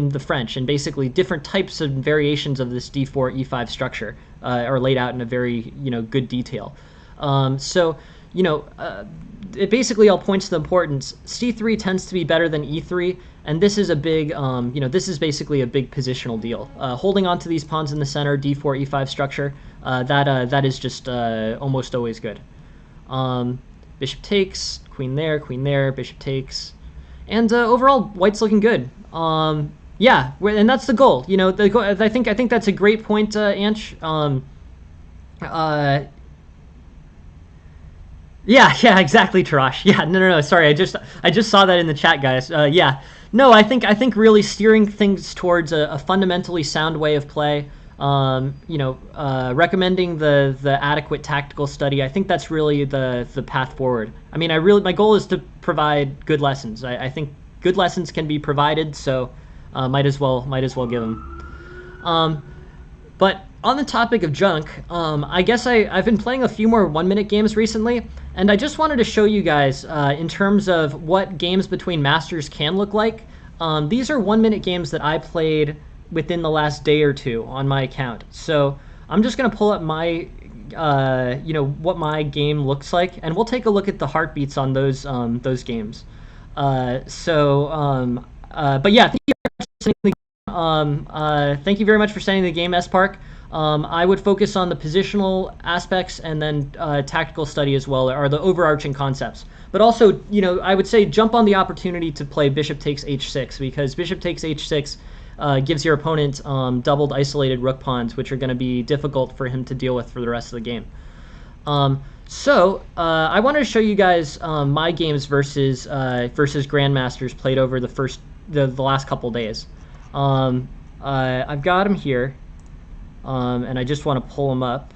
the French, and basically different types of variations of this d4 e5 structure are laid out in a very good detail. It basically all points to the importance. c3 tends to be better than e3, and this is a big this is basically a big positional deal. Holding on to these pawns in the center, d4 e5 structure, that is just almost always good. Bishop takes, queen there, bishop takes. And overall, white's looking good. And that's the goal. I think that's a great point, Anch. Yeah, exactly, Tarash. Yeah, no. Sorry, I just saw that in the chat, guys. No, I think really steering things towards a fundamentally sound way of play. recommending the adequate tactical study. I think that's really the path forward. I mean, my goal is to provide good lessons. I think good lessons can be provided, so might as well give them. But on the topic of junk, I guess I've been playing a few more 1-minute games recently, and I just wanted to show you guys in terms of what games between masters can look like. These are 1-minute games that I played within the last day or two on my account. So I'm just going to pull up my, what my game looks like, and we'll take a look at the heartbeats on those games. But yeah, thank you very much for sending the game, S-Park. I would focus on the positional aspects and then tactical study as well, or the overarching concepts. But also, I would say jump on the opportunity to play bishop takes h6, because bishop takes h6 gives your opponent doubled isolated rook pawns, which are going to be difficult for him to deal with for the rest of the game. I wanted to show you guys my games versus grandmasters played over the last couple days. I've got them here, and I just want to pull them up.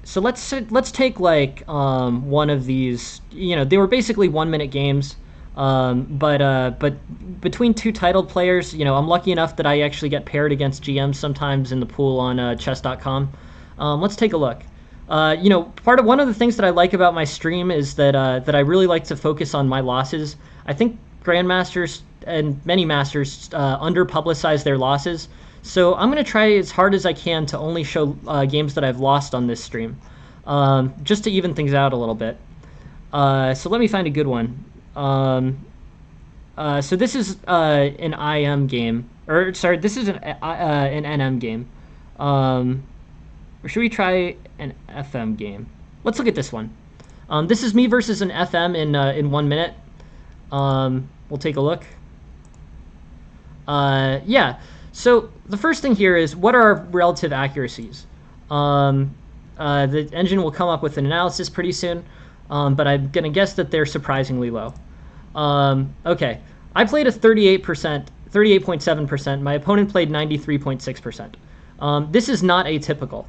So let's take like one of these. They were basically 1-minute games. But between two titled players, I'm lucky enough that I actually get paired against GMs sometimes in the pool on chess.com. Let's take a look. One of the things that I like about my stream is that I really like to focus on my losses. I think grandmasters and many masters under-publicize their losses. So I'm going to try as hard as I can to only show games that I've lost on this stream, just to even things out a little bit. So let me find a good one. So this is an IM game, or sorry, this is an NM game. Or should we try an FM game? Let's look at this one. This is me versus an FM in 1 minute. We'll take a look. Yeah. So the first thing here is, what are our relative accuracies? The engine will come up with an analysis pretty soon, but I'm going to guess that they're surprisingly low. Okay, I played a 38.7%. My opponent played 93.6%. This is not atypical.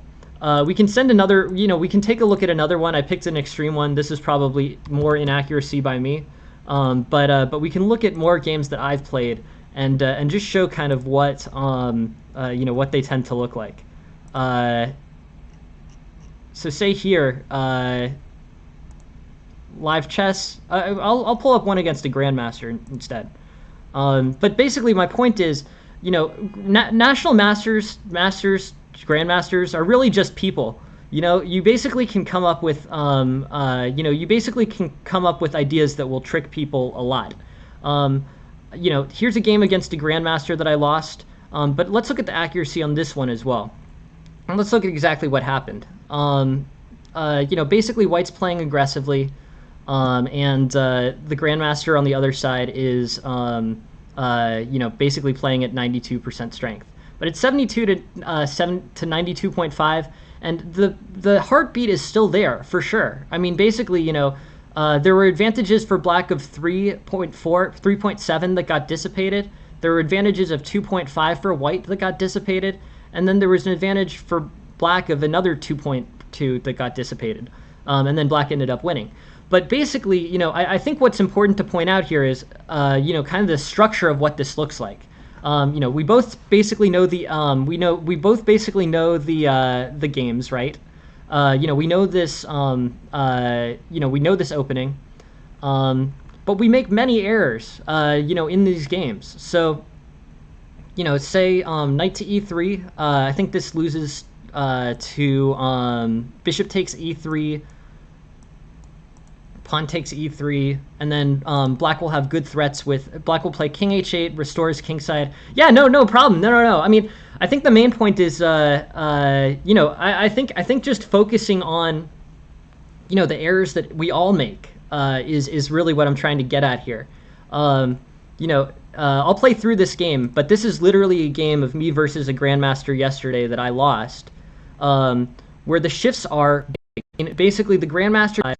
We can send another, we can take a look at another one. I picked an extreme one. This is probably more inaccuracy by me. But we can look at more games that I've played and just show kind of what, what they tend to look like. So say here, live chess. I'll pull up one against a grandmaster instead. But basically, my point is, national masters, grandmasters are really just people. You basically can come up with, ideas that will trick people a lot. Here's a game against a grandmaster that I lost. But let's look at the accuracy on this one as well. And let's look at exactly what happened. Basically, White's playing aggressively. And the grandmaster on the other side is, basically playing at 92% strength. But it's 72 to 92.5, and the heartbeat is still there for sure. I mean, basically, there were advantages for black of 3.7 that got dissipated. There were advantages of 2.5 for white that got dissipated, and then there was an advantage for black of another 2.2 that got dissipated, and then black ended up winning. But basically, I think what's important to point out here is, kind of the structure of what this looks like. We both basically know the the games, right? We know this, we know this opening, but we make many errors, in these games. So, say knight to e3. I think this loses to bishop takes e3. Pawn takes e3, and then black will have good threats with... Black will play king h8, restores kingside. Yeah, no problem. No. I mean, I think the main point is, I think just focusing on, the errors that we all make is really what I'm trying to get at here. I'll play through this game, but this is literally a game of me versus a grandmaster yesterday that I lost, where the shifts are basically the grandmaster...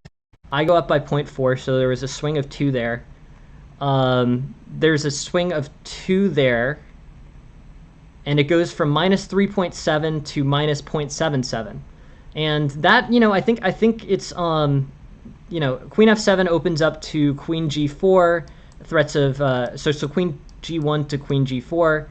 I go up by 0.4, so there was a swing of 2 there. There's a swing of 2 there. and it goes from minus 3.7 to minus 0.77. And that, I think it's queen f7 opens up to queen g4, threats of so queen g1 to queen g4,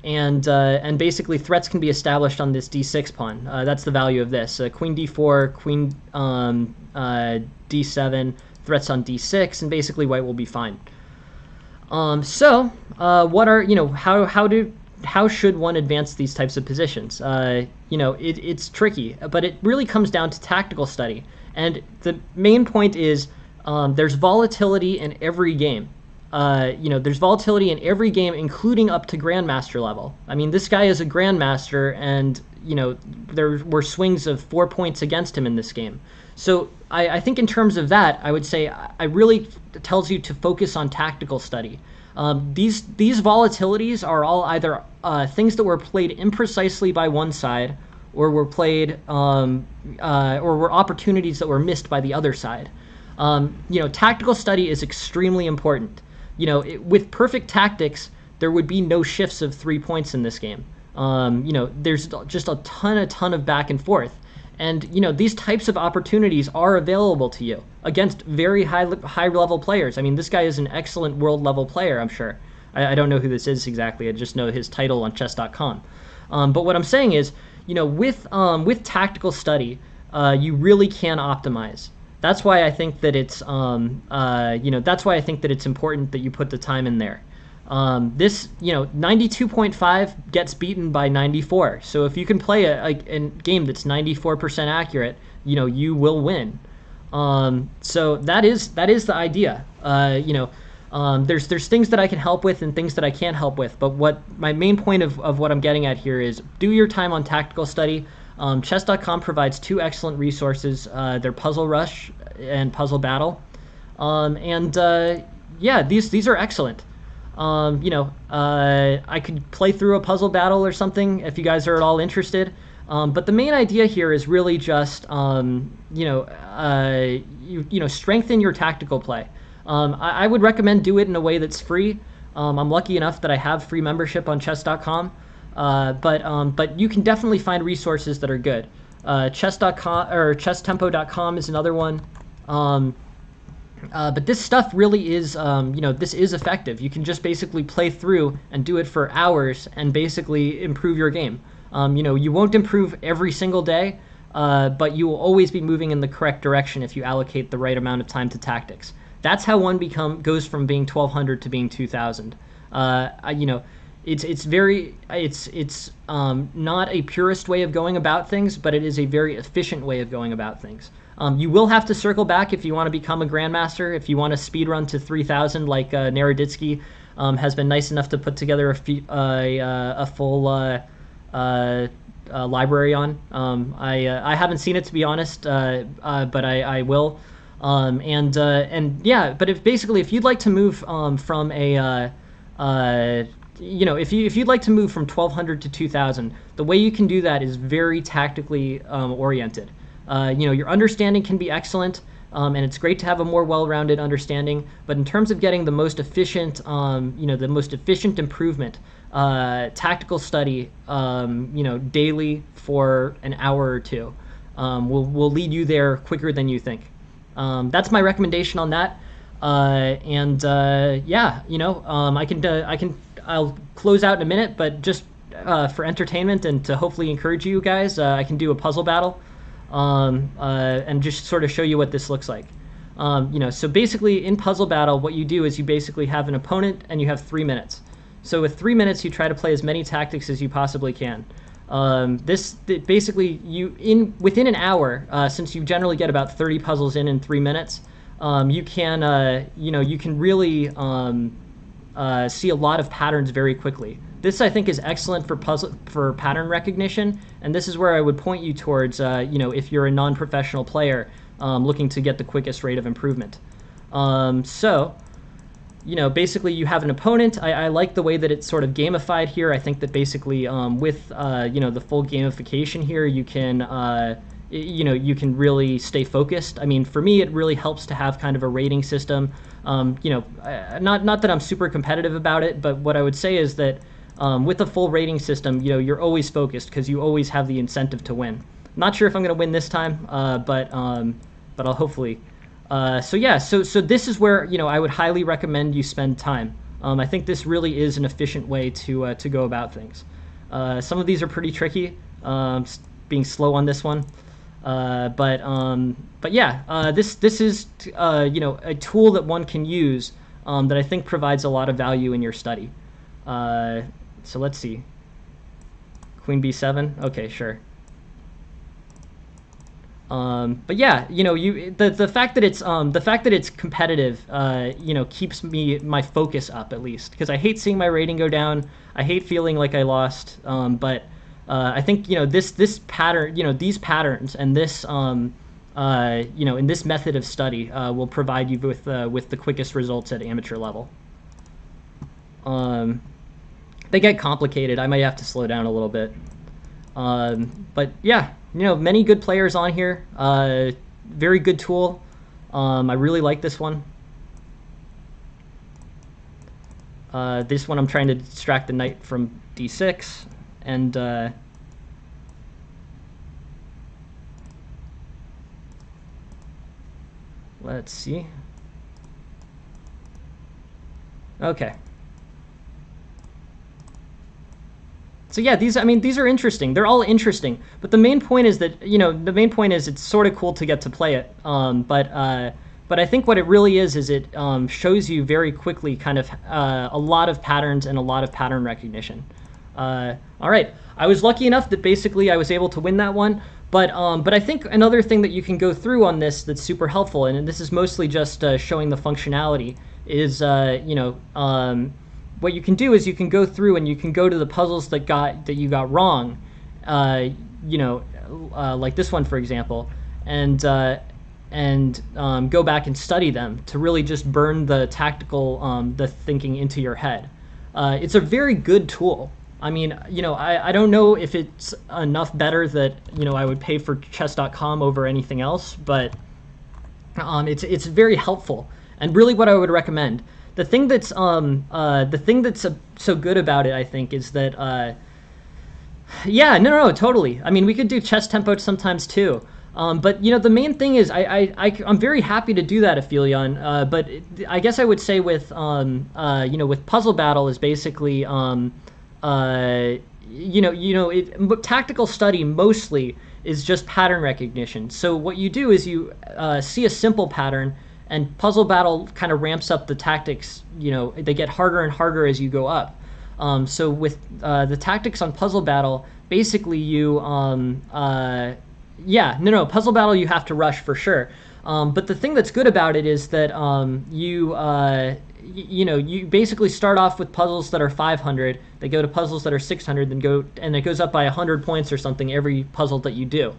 and basically threats can be established on this d6 pawn. That's the value of this. Queen d4, queen d7, threats on d6, and basically white will be fine. What are how should one advance these types of positions? It's tricky, but it really comes down to tactical study. And the main point is there's volatility in every game. There's volatility in every game, including up to grandmaster level. I mean, this guy is a grandmaster, and there were swings of 4 points against him in this game. So I think in terms of that, I would say I really tells you to focus on tactical study. These volatilities are all either things that were played imprecisely by one side, or were played or were opportunities that were missed by the other side. Tactical study is extremely important. With perfect tactics, there would be no shifts of 3 points in this game. There's just a ton of back and forth. And, these types of opportunities are available to you against very high level players. I mean, this guy is an excellent world level player, I'm sure. I don't know who this is exactly. I just know his title on chess.com. But what I'm saying is, with tactical study, you really can optimize. That's why I think that it's important that you put the time in there. 92.5 gets beaten by 94. So if you can play a game that's 94% accurate, you will win. So that is the idea. There's things that I can help with and things that I can't help with. But what my main point of what I'm getting at here is do your time on tactical study. Chess.com provides 2 excellent resources. They're Puzzle Rush and Puzzle Battle. These are excellent. I could play through a puzzle battle or something if you guys are at all interested. But the main idea here is really just, strengthen your tactical play. I would recommend do it in a way that's free. I'm lucky enough that I have free membership on chess.com. But you can definitely find resources that are good. Chess.com or chesstempo.com is another one. But this stuff really is, this is effective. You can just basically play through and do it for hours and basically improve your game. You won't improve every single day, but you will always be moving in the correct direction if you allocate the right amount of time to tactics. That's how one goes from being 1200 to being 2000. It's not a purist way of going about things, but it is a very efficient way of going about things. You will have to circle back if you want to become a grandmaster. If you want to speed run to 3000, like Naroditsky has been nice enough to put together a full library on. I haven't seen it, to be honest, but I will. But if you'd like to move from a if you'd like to move from 1200 to 2000, the way you can do that is very tactically oriented. Your understanding can be excellent, and it's great to have a more well-rounded understanding. But in terms of getting the most efficient, improvement, tactical study, daily for an hour or two, will lead you there quicker than you think. That's my recommendation on that. I'll close out in a minute, but just for entertainment and to hopefully encourage you guys, I can do a puzzle battle. And just sort of show you what this looks like. So basically in puzzle battle, what you do is you basically have an opponent and you have 3 minutes. So with 3 minutes, you try to play as many tactics as you possibly can. Within an hour, since you generally get about 30 puzzles in 3 minutes, you can really see a lot of patterns very quickly. This, I think, is excellent for pattern recognition, and this is where I would point you towards, if you're a non-professional player looking to get the quickest rate of improvement. Basically you have an opponent. I like the way that it's sort of gamified here. I think that basically with, the full gamification here, you can, you can really stay focused. I mean, for me, it really helps to have kind of a rating system. Not that I'm super competitive about it, but what I would say is that With a full rating system, you're always focused because you always have the incentive to win. Not sure if I'm going to win this time, but I'll hopefully. So yeah, so this is where I would highly recommend you spend time. I think this really is an efficient way to go about things. Some of these are pretty tricky, being slow on this one, but yeah, this is a tool that one can use that I think provides a lot of value in your study. So let's see. Queen b7. Okay, sure. But yeah, the fact that it's competitive, keeps my focus up at least, because I hate seeing my rating go down. I hate feeling like I lost. But I think this pattern, these patterns, and this in this method of study will provide you with the quickest results at amateur level. They get complicated. I might have to slow down a little bit. But yeah, many good players on here. Very good tool. I really like this one. This one I'm trying to distract the knight from d6, and let's see. Okay. So yeah, these are interesting. They're all interesting, but the main point is that it's sort of cool to get to play it. But I think what it really is it shows you very quickly kind of a lot of patterns and a lot of pattern recognition. All right, I was lucky enough that basically I was able to win that one. But I think another thing that you can go through on this that's super helpful, and this is mostly just showing the functionality, is what you can do is you can go through and you can go to the puzzles that you got wrong, like this one, for example, and go back and study them to really just burn the tactical, the thinking into your head. It's a very good tool. I mean, I don't know if it's enough better that I would pay for chess.com over anything else, but it's very helpful and really what I would recommend. The thing that's so good about it, I think, is that yeah, no, totally. I mean, we could do chess tempo sometimes too. But the main thing is I'm very happy to do that, Aphelion. But I guess I would say with with Puzzle Battle is basically tactical study mostly is just pattern recognition. So what you do is you see a simple pattern, and Puzzle Battle kind of ramps up the tactics. They get harder and harder as you go up. So with the tactics on Puzzle Battle, basically you Puzzle Battle you have to rush for sure. But the thing that's good about it is that you basically start off with puzzles that are 500. They go to puzzles that are 600, and it goes up by 100 points or something every puzzle that you do.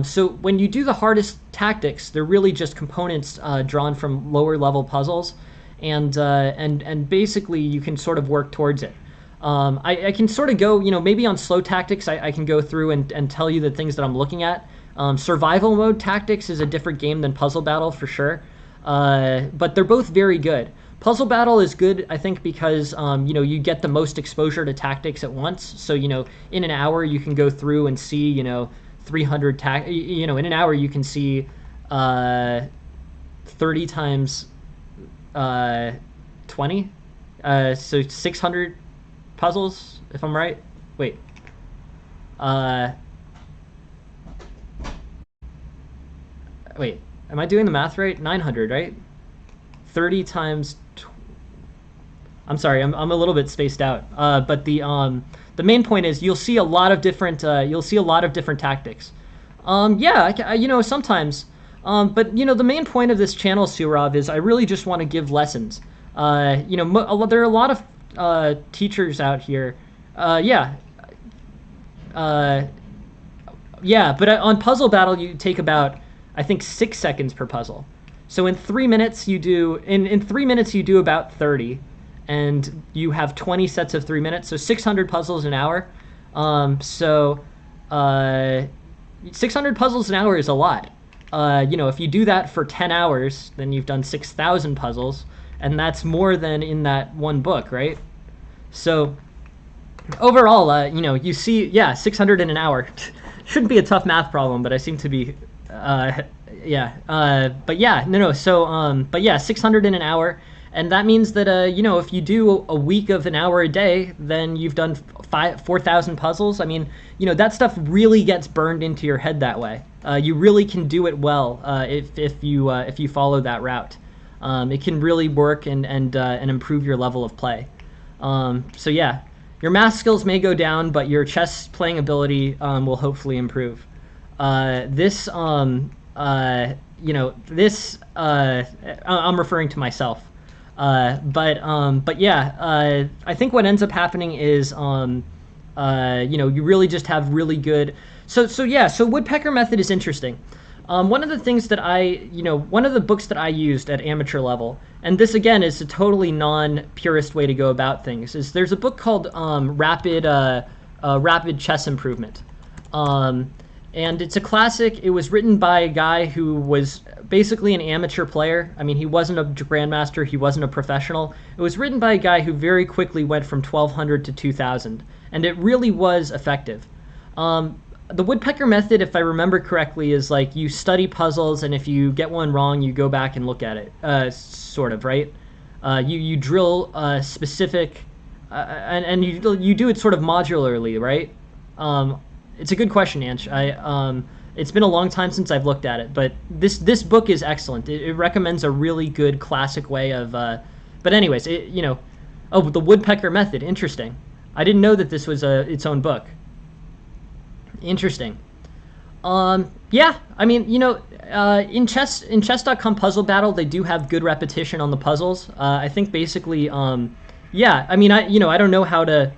So when you do the hardest tactics, they're really just components drawn from lower level puzzles, and basically you can sort of work towards it. I can sort of go, maybe on slow tactics, I can go through and tell you the things that I'm looking at. Survival mode tactics is a different game than Puzzle Battle for sure, but they're both very good. Puzzle Battle is good, I think, because you get the most exposure to tactics at once. So in an hour you can go through and see 300 in an hour you can see 30 times 20, so 600 puzzles, if I'm right. Wait. Wait, am I doing the math right? 900, right? 30 times. I'm sorry, I'm a little bit spaced out. But the main point is you'll see a lot of different tactics. Yeah, sometimes. But the main point of this channel, Surov, is I really just want to give lessons. There are a lot of teachers out here. Yeah, but on Puzzle Battle you take about, I think, 6 seconds per puzzle. So in 3 minutes you do in 3 minutes you do about 30, and you have 20 sets of 3 minutes, so 600 puzzles an hour. 600 puzzles an hour is a lot. If you do that for 10 hours, then you've done 6,000 puzzles, and that's more than in that one book, right? So overall, you see, yeah, 600 in an hour shouldn't be a tough math problem, but I seem to be, yeah. But yeah, no. So, but yeah, 600 in an hour, and that means that if you do a week of an hour a day, then you've done 4,000 puzzles. I mean, that stuff really gets burned into your head that way. You really can do it well if you follow that route. It can really work and improve your level of play. So yeah, your math skills may go down, but your chess playing ability will hopefully improve. This I'm referring to myself. But yeah, I think what ends up happening is, you really just have really good. So yeah, so woodpecker method is interesting. One of the things that one of the books that I used at amateur level, and this again is a totally non-purist way to go about things, is there's a book called Rapid Chess Improvement. And it's a classic. It was written by a guy who was basically an amateur player. I mean, he wasn't a grandmaster. He wasn't a professional. It was written by a guy who very quickly went from 1200 to 2000, and it really was effective. The woodpecker method, if I remember correctly, is like you study puzzles, and if you get one wrong, you go back and look at it, sort of, right? You drill specific, and you do it sort of modularly, right? It's a good question, Anch. It's been a long time since I've looked at it, but this book is excellent. It recommends a really good classic way of. But anyways, oh, the woodpecker method. Interesting. I didn't know that this was its own book. Interesting. Yeah, I mean, in chess.com puzzle battle, they do have good repetition on the puzzles. I think basically, yeah, I mean, I don't know how to.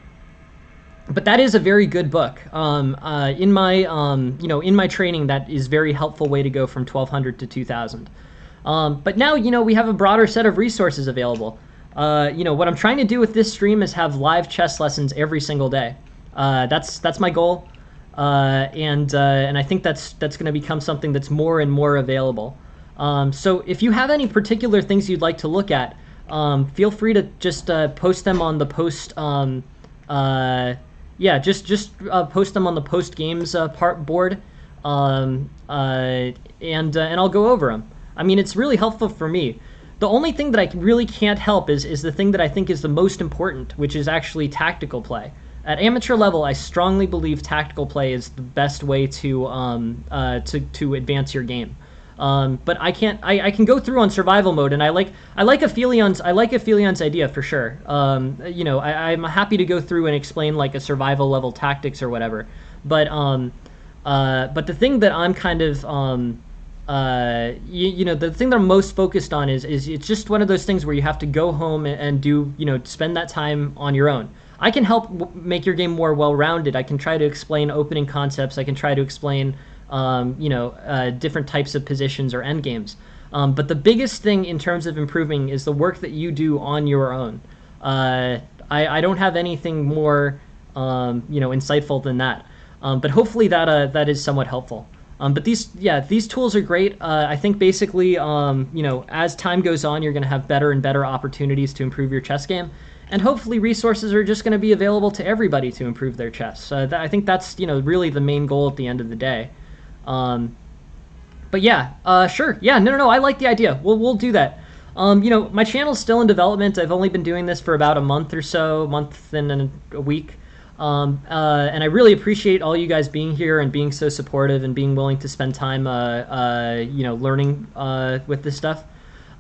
But that is a very good book. In my training, that is very helpful way to go from 1200 to 2000. But now, we have a broader set of resources available. What I'm trying to do with this stream is have live chess lessons every single day. That's my goal. And I think that's going to become something that's more and more available. So if you have any particular things you'd like to look at, feel free to just post them on the post. Yeah, just post them on the post games board, and I'll go over them. I mean, it's really helpful for me. The only thing that I really can't help is the thing that I think is the most important, which is actually tactical play. At amateur level, I strongly believe tactical play is the best way to advance your game. But I can't. I can go through on survival mode, and I like Aphilion's idea for sure. I'm happy to go through and explain like a survival level tactics or whatever. But the thing that I'm kind of the thing that I'm most focused on is it's just one of those things where you have to go home and do spend that time on your own. I can help make your game more well-rounded. I can try to explain opening concepts. I can try to explain different types of positions or endgames. But the biggest thing in terms of improving is the work that you do on your own. I don't have anything more, insightful than that. But hopefully that is somewhat helpful. But these tools are great. I think basically, as time goes on, you're going to have better and better opportunities to improve your chess game. And hopefully resources are just going to be available to everybody to improve their chess. I think that's, really the main goal at the end of the day. But yeah, sure. Yeah, no, I like the idea. We'll do that. My channel's still in development. I've only been doing this for about a month or so, month and a week. And I really appreciate all you guys being here and being so supportive and being willing to spend time, learning with this stuff.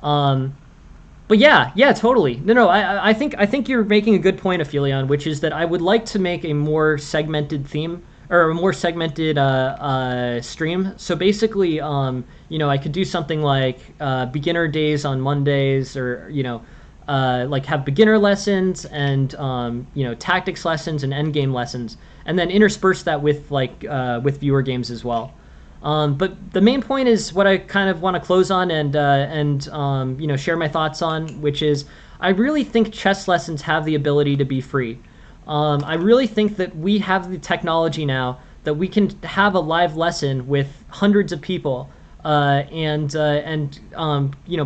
But yeah, totally. No, I think you're making a good point, Aphelion, which is that I would like to make a more segmented theme or a more segmented stream. So basically, I could do something like beginner days on Mondays, or like have beginner lessons and tactics lessons and endgame lessons, and then intersperse that with with viewer games as well. But the main point is what I kind of want to close on and share my thoughts on, which is I really think chess lessons have the ability to be free. I really think that we have the technology now that we can have a live lesson with hundreds of people and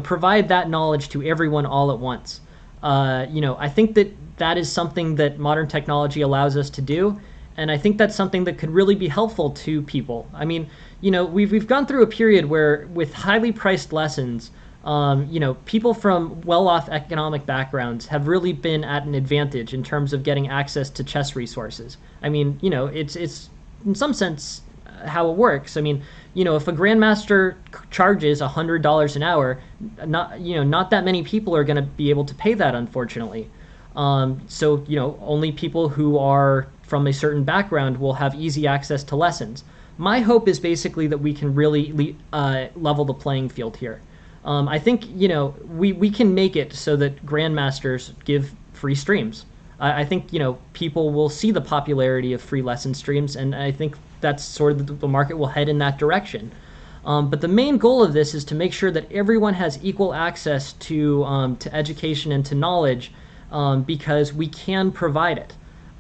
provide that knowledge to everyone all at once. I think that that is something that modern technology allows us to do. And I think that's something that could really be helpful to people. I mean, we've gone through a period where with highly priced lessons, people from well-off economic backgrounds have really been at an advantage in terms of getting access to chess resources. I mean, it's in some sense how it works. I mean, if a grandmaster charges $100 an hour, not that many people are going to be able to pay that, unfortunately. So only people who are from a certain background will have easy access to lessons. My hope is basically that we can really level the playing field here. I think we can make it so that grandmasters give free streams. I think people will see the popularity of free lesson streams, and I think that's sort of the market will head in that direction. But the main goal of this is to make sure that everyone has equal access to education and to knowledge, because we can provide it.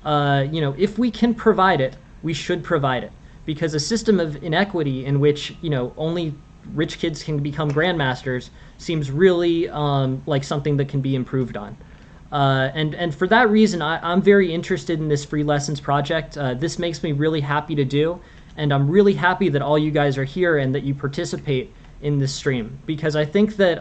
If we can provide it, we should provide it, because a system of inequity in which only rich kids can become grandmasters seems really like something that can be improved on. And for that reason, I'm very interested in this free lessons project. This makes me really happy to do, and I'm really happy that all you guys are here and that you participate in this stream, because I think that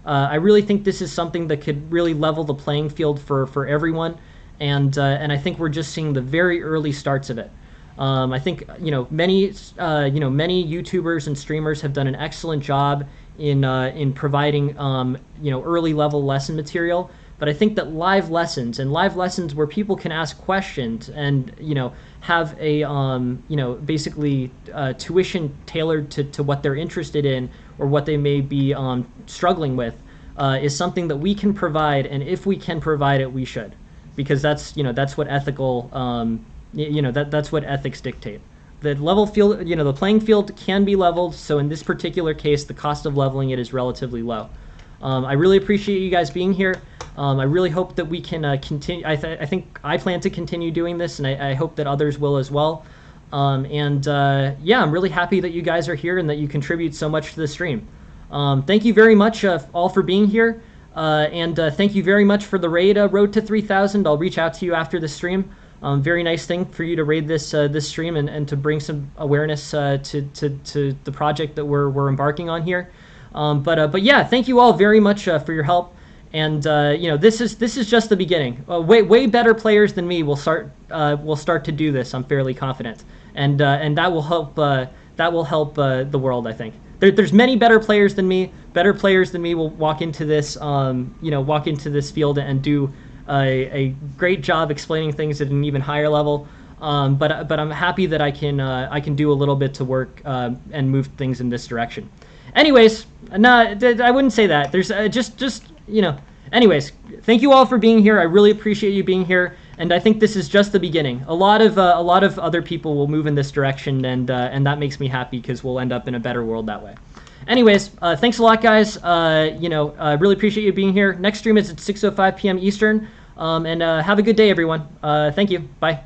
I really think this is something that could really level the playing field for everyone, and I think we're just seeing the very early starts of it. I think many YouTubers and streamers have done an excellent job in providing early level lesson material. But I think that live lessons where people can ask questions and have a basically tuition tailored to what they're interested in or what they may be struggling with is something that we can provide. And if we can provide it, we should, because that's what ethical that's what ethics dictate. The level field, the playing field can be leveled. So in this particular case, the cost of leveling it is relatively low. I really appreciate you guys being here. I really hope that we can continue. I think I plan to continue doing this, and I hope that others will as well. Yeah, I'm really happy that you guys are here and that you contribute so much to the stream. Thank you very much all for being here, and thank you very much for the raid, Road to 3,000. I'll reach out to you after the stream. Very nice thing for you to raid this stream and to bring some awareness to the project that we're embarking on here. But yeah, thank you all very much for your help. And this is just the beginning. Way better players than me will start to do this. I'm fairly confident, and that will help the world. I think there's many better players than me. Better players than me will walk into this field and do a great job explaining things at an even higher level. But I'm happy that I can do a little bit to work and move things in this direction. Anyways, no, I wouldn't say that. There's anyways, thank you all for being here. I really appreciate you being here, and I think this is just the beginning. A lot of other people will move in this direction, and that makes me happy because we'll end up in a better world that way. Anyways, thanks a lot, guys. I really appreciate you being here. Next stream is at 6:05 p.m. Eastern, and have a good day, everyone. Thank you. Bye.